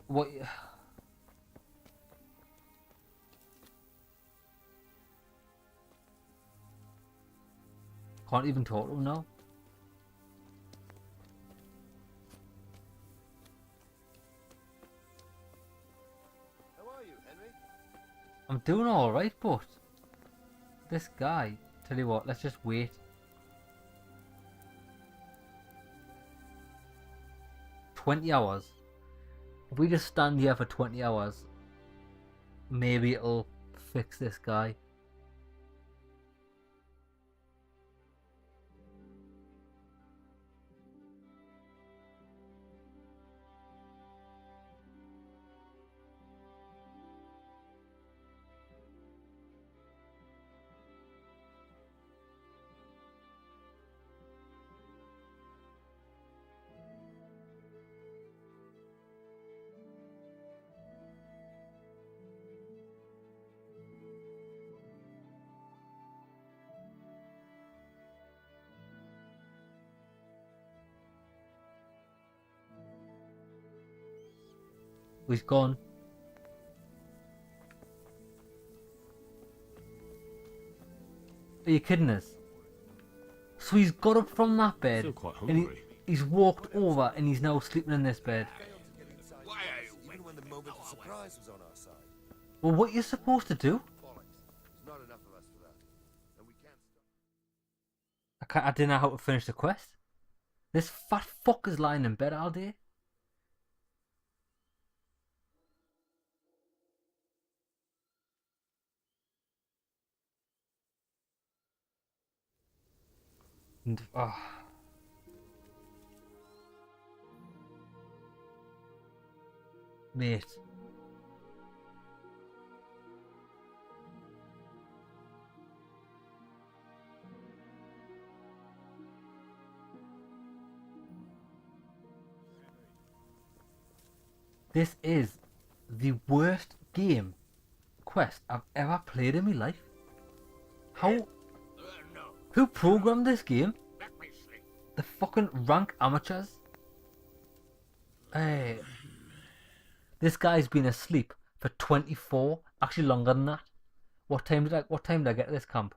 What? Can't even talk to him now. How are you, Henry? I'm doing alright, but this guy, tell you what, let's just wait. $20. If we just stand here for 20 hours, maybe it'll fix this guy. He's gone. Are you kidding us? So he's got up from that bed, Still quite and hungry. he's walked over, and he's now sleeping in this bed. Why are you Even when the moment of surprise was on our side. Well, what are you supposed to do? Bollocks. There's not enough of us for that. And we can't stop. I didn't know how to finish the quest. This fat fuck is lying in bed all day. And, mate. This is the worst game quest I've ever played in my life. How? no. Who programmed this game? Let me sleep. The fucking rank amateurs. Hey, this guy's been asleep for 24, actually longer than that. What time did I get to this camp?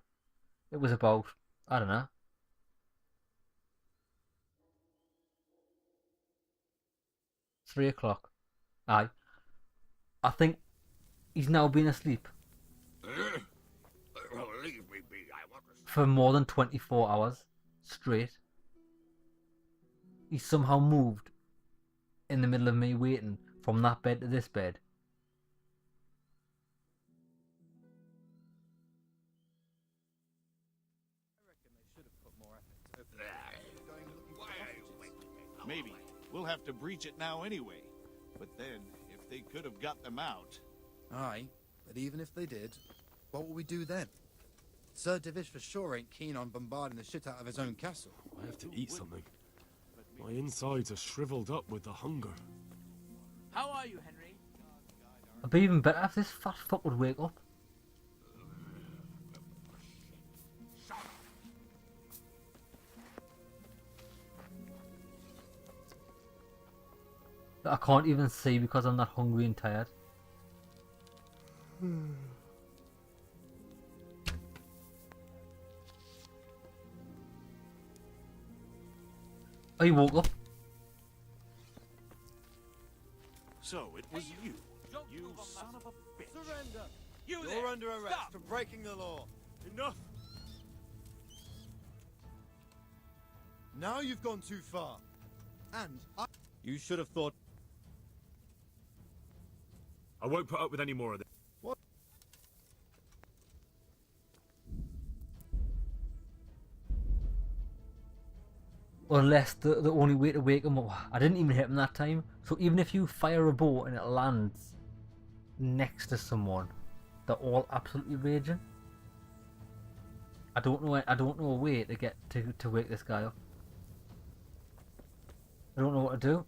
It was about, I don't know, 3 o'clock. Aye. I think he's now been asleep Well, leave me be. I want to sleep. for more than 24 hours straight. He somehow moved in the middle of me waiting from that bed to this bed. Why are you waiting? Maybe. We'll have to breach it now anyway. But then, if they could have got them out... Aye, but even if they did, what will we do then? Sir Divish for sure ain't keen on bombarding the shit out of his own castle. I have to eat something. My insides are shriveled up with the hunger. How are you, Henry? It'd be even better if this fat fuck would wake up. That I can't even see because I'm that hungry and tired. Oh, you woke up? So, it was you. You son of a bitch. Surrender! You You're under arrest for breaking the law. Enough! Now you've gone too far. And you should have thought... I won't put up with any more of this. What? Unless the only way to wake them up... I didn't even hit them that time. So even if you fire a bow and it lands next to someone, they're all absolutely raging. I don't know a way to get to wake this guy up. I don't know what to do.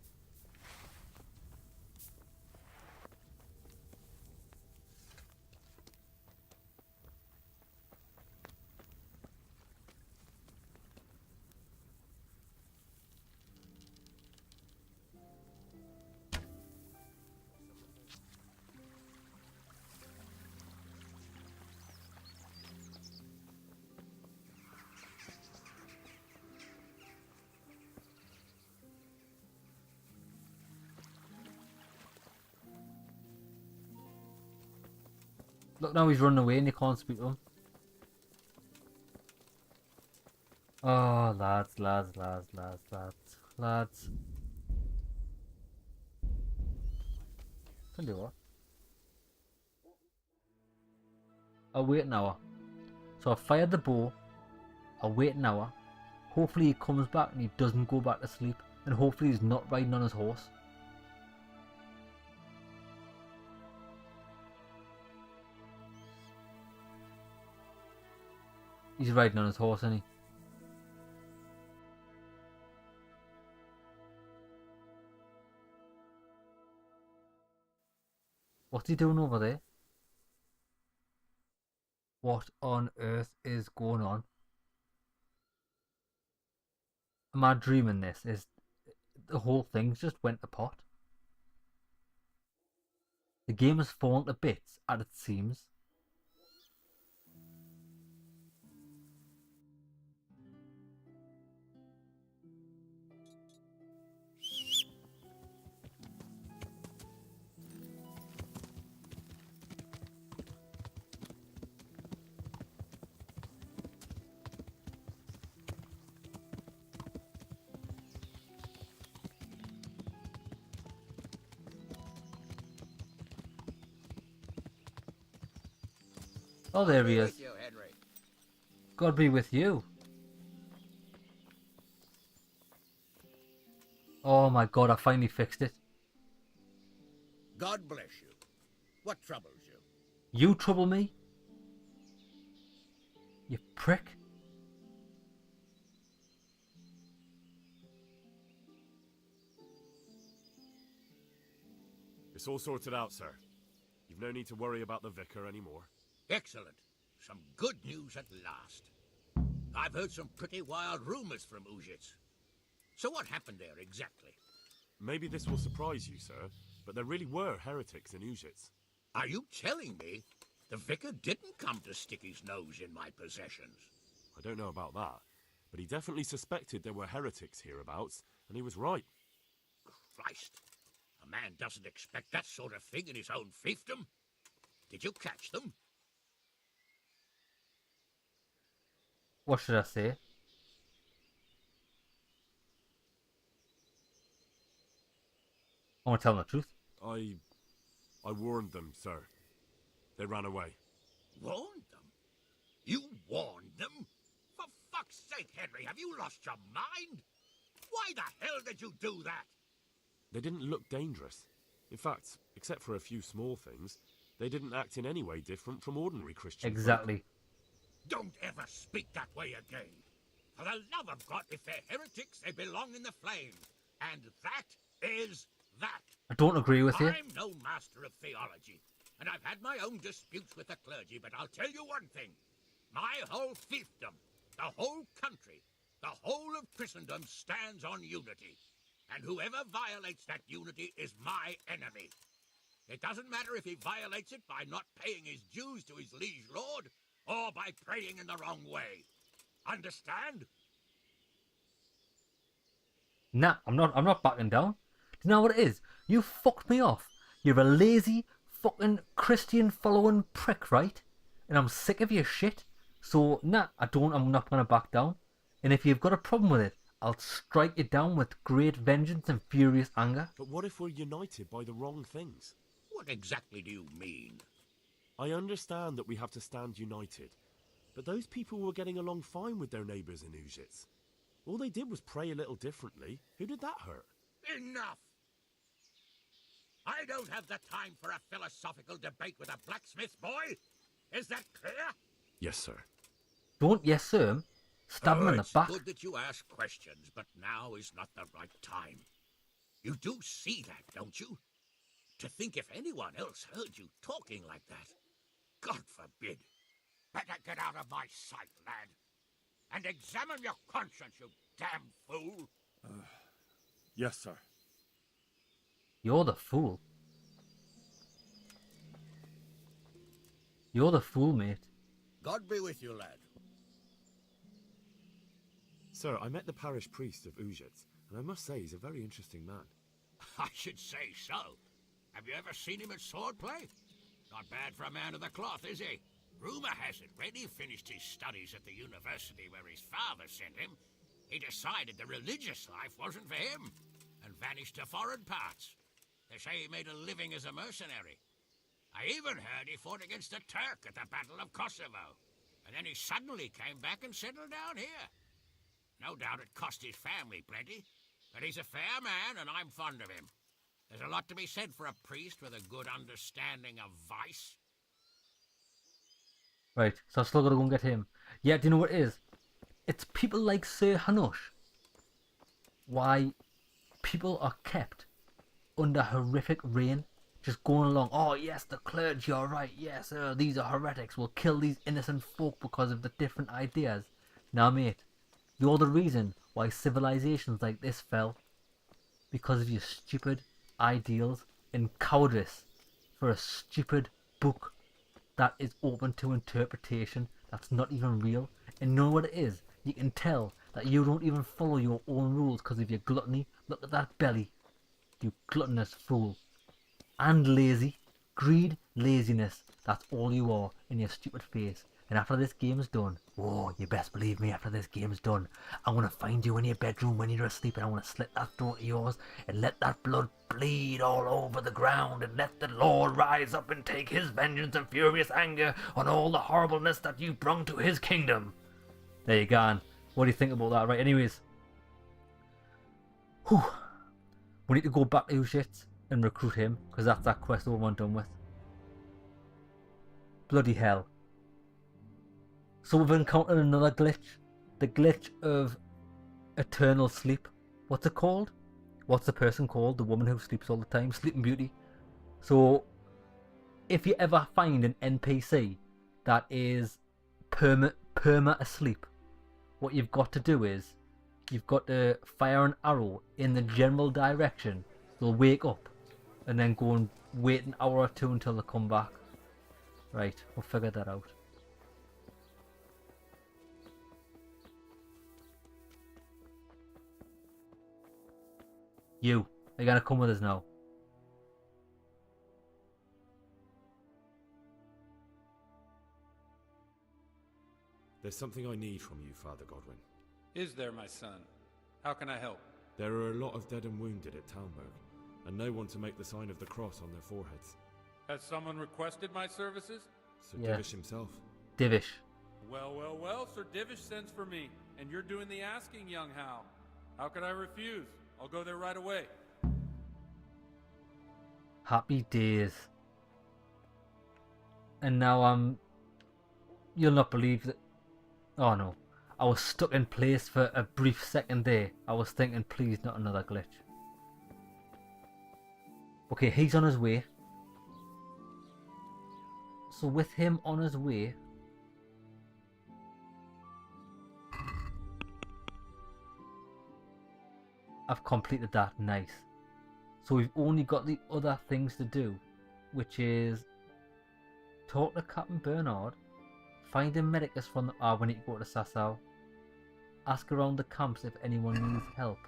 Look, now he's running away and you can't speak to him. Oh, lads. Tell you what. I'll wait an hour. So I fired the bow. I'll wait an hour. Hopefully he comes back and he doesn't go back to sleep. And hopefully he's not riding on his horse. He's riding on his horse, isn't he? What's he doing over there? What on earth is going on? Am I dreaming this? Is the whole thing just went to pot? The game has fallen to bits, as it seems. Oh, there he is. God be with you. Oh my God, I finally fixed it. God bless you. What troubles you? You trouble me? You prick. It's all sorted out, sir. You've no need to worry about the vicar anymore. Excellent. Some good news at last. I've heard some pretty wild rumors from Uzhitz. So what happened there exactly? Maybe this will surprise you, sir, but there really were heretics in Uzhitz. Are you telling me the vicar didn't come to stick his nose in my possessions? I don't know about that, but he definitely suspected there were heretics hereabouts, and he was right. Christ, a man doesn't expect that sort of thing in his own fiefdom. Did you catch them? What should I say? I want to tell them the truth. I warned them, sir. They ran away. Warned them? You warned them? For fuck's sake, Henry, have you lost your mind? Why the hell did you do that? They didn't look dangerous. In fact, except for a few small things, they didn't act in any way different from ordinary Christians. Exactly. Folk. Don't ever speak that way again. For the love of God, if they're heretics, they belong in the flames. And that is that. I don't agree with you. I'm no master of theology, and I've had my own disputes with the clergy, but I'll tell you one thing. My whole fiefdom, the whole country, the whole of Christendom stands on unity. And whoever violates that unity is my enemy. It doesn't matter if he violates it by not paying his dues to his liege lord, or by praying in the wrong way. Understand? Nah, I'm not backing down. Do you know what it is? You fucked me off. You're a lazy, fucking Christian following prick, right? And I'm sick of your shit. So, nah, I'm not gonna back down. And if you've got a problem with it, I'll strike you down with great vengeance and furious anger. But what if we're united by the wrong things? What exactly do you mean? I understand that we have to stand united, but those people were getting along fine with their neighbours in Uzhitz. All they did was pray a little differently. Who did that hurt? Enough! I don't have the time for a philosophical debate with a blacksmith boy. Is that clear? Yes, sir. Don't yes, sir. Stab him in the back. It's good that you ask questions, but now is not the right time. You do see that, don't you? To think if anyone else heard you talking like that. God forbid. Better get out of my sight, lad. And examine your conscience, you damn fool. Yes, sir. You're the fool. You're the fool, mate. God be with you, lad. Sir, I met the parish priest of Ujits, and I must say he's a very interesting man. I should say so. Have you ever seen him at swordplay? Not bad for a man of the cloth, is he? Rumor has it, when he finished his studies at the university where his father sent him, he decided the religious life wasn't for him, and vanished to foreign parts. They say he made a living as a mercenary. I even heard he fought against the Turk at the Battle of Kosovo, and then he suddenly came back and settled down here. No doubt it cost his family plenty, but he's a fair man, and I'm fond of him. There's a lot to be said for a priest with a good understanding of vice. Right, so I've still got to go and get him. Yeah, do you know what it is? It's people like Sir Hanush. Why people are kept under horrific reign, just going along. Oh yes, the clergy are right. Yes, these are heretics. We'll kill these innocent folk because of the different ideas. Now, mate, you're the reason why civilizations like this fell. Because of your stupid ideals and cowardice for a stupid book that is open to interpretation, that's not even real. And you know what it is? You can tell that you don't even follow your own rules because of your gluttony. Look at that belly, you gluttonous fool. And lazy. Greed, laziness, that's all you are in your stupid face. And after this game's done, oh, you best believe me, after this game's done, I'm going to find you in your bedroom when you're asleep, and I'm going to slit that throat of yours and let that blood bleed all over the ground, and let the Lord rise up and take his vengeance and furious anger on all the horribleness that you brung to his kingdom. There you go. What do you think about that? Right, anyways. Whew. We need to go back to Ushit and recruit him, because that's that quest over and done with. Bloody hell. So we've encountered another glitch. The glitch of eternal sleep. What's it called? What's the person called? The woman who sleeps all the time? Sleeping Beauty. So, if you ever find an NPC that is perma asleep, what you've got to do is, you've got to fire an arrow in the general direction. They'll wake up, and then go and wait an hour or two until they come back. Right, we'll figure that out. You gotta come with us now. There's something I need from you, Father Godwin. Is there, my son? How can I help? There are a lot of dead and wounded at Talmberg, and no one to make the sign of the cross on their foreheads. Has someone requested my services? Sir Divish himself. Divish. Well, Sir Divish sends for me, and you're doing the asking, young Hal. How could I refuse? I'll go there right away. Happy days. And now you'll not believe that. Oh no. I was stuck in place for a brief second there. I was thinking, please, not another glitch. Okay, he's on his way. So with him on his way, I've completed that. Nice. So we've only got the other things to do, which is talk to Captain Bernard, find a medicus from the we need to go to Sasau, ask around the camps if anyone needs help.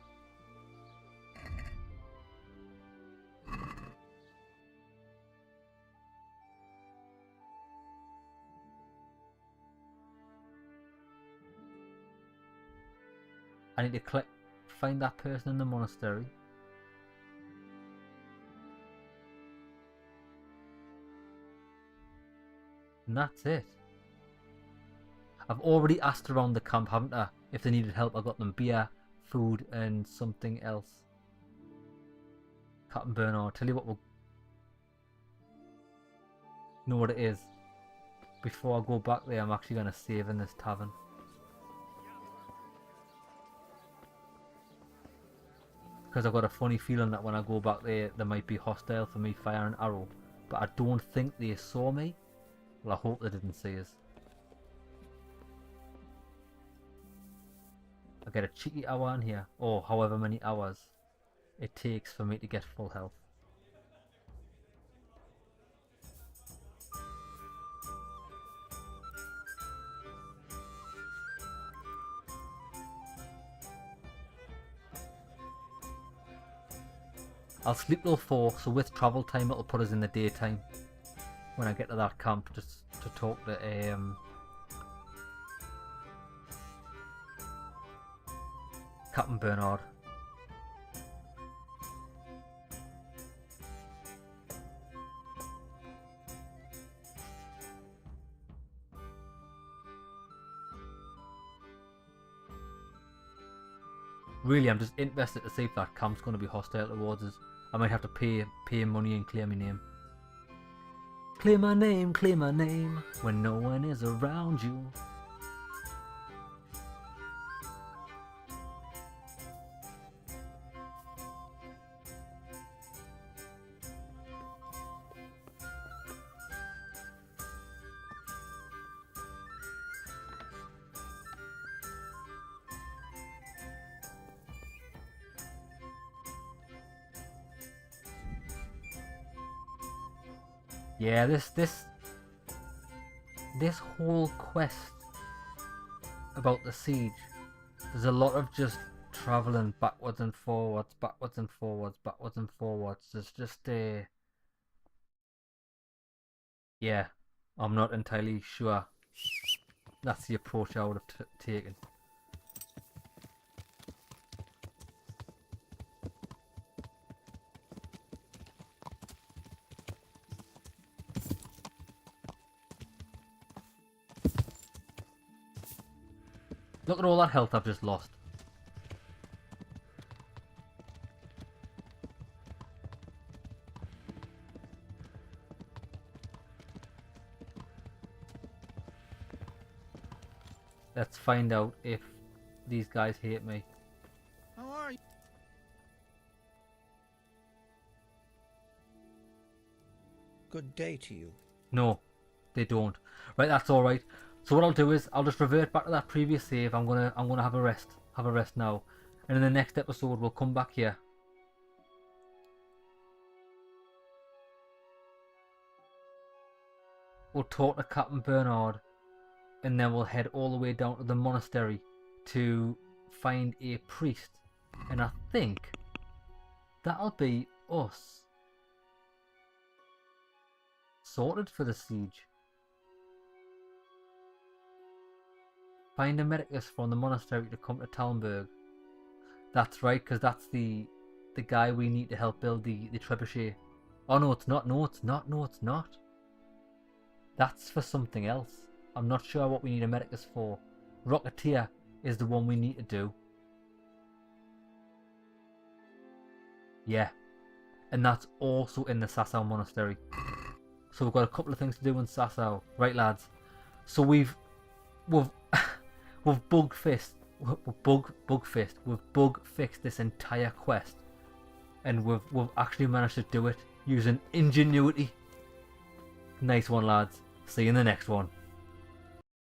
I need to find that person in the monastery. And that's it. I've already asked around the camp, haven't I? If they needed help, I got them beer, food, and something else. Captain Bernard, tell you what, we'll know what it is. Before I go back there, I'm actually going to save in this tavern. Because I've got a funny feeling that when I go back there, they might be hostile for me firing an arrow. But I don't think they saw me. Well, I hope they didn't see us. I get a cheeky hour in here, or however many hours it takes for me to get full health. I'll sleep till 4, so with travel time it'll put us in the daytime when I get to that camp, just to talk to Captain Bernard. Really, I'm just interested to see if that camp's going to be hostile towards us. I might have to pay money and clear my name. Clear my name, when no one is around you. Yeah, this whole quest about the siege, there's a lot of just traveling backwards and forwards, backwards and forwards, backwards and forwards. There's just yeah, I'm not entirely sure that's the approach I would have taken. Look at all that health I've just lost. Let's find out if these guys hate me. How are you? Good day to you. No, they don't. Right, that's all right. So what I'll do is I'll just revert back to that previous save. I'm gonna have a rest now, and in the next episode we'll come back here. We'll talk to Captain Bernard, and then we'll head all the way down to the monastery to find a priest, and I think that'll be us sorted for the siege. Find a medicus from the monastery to come to Talmberg. That's right, because that's the guy we need to help build the trebuchet. Oh no, it's not. No, it's not. No, it's not. That's for something else. I'm not sure what we need a medicus for. Rocketeer is the one we need to do. Yeah. And that's also in the Sasau monastery. So we've got a couple of things to do in Sasau. Right, lads. So we've bug fixed this entire quest, and we've actually managed to do it using ingenuity. Nice one, lads. See you in the next one.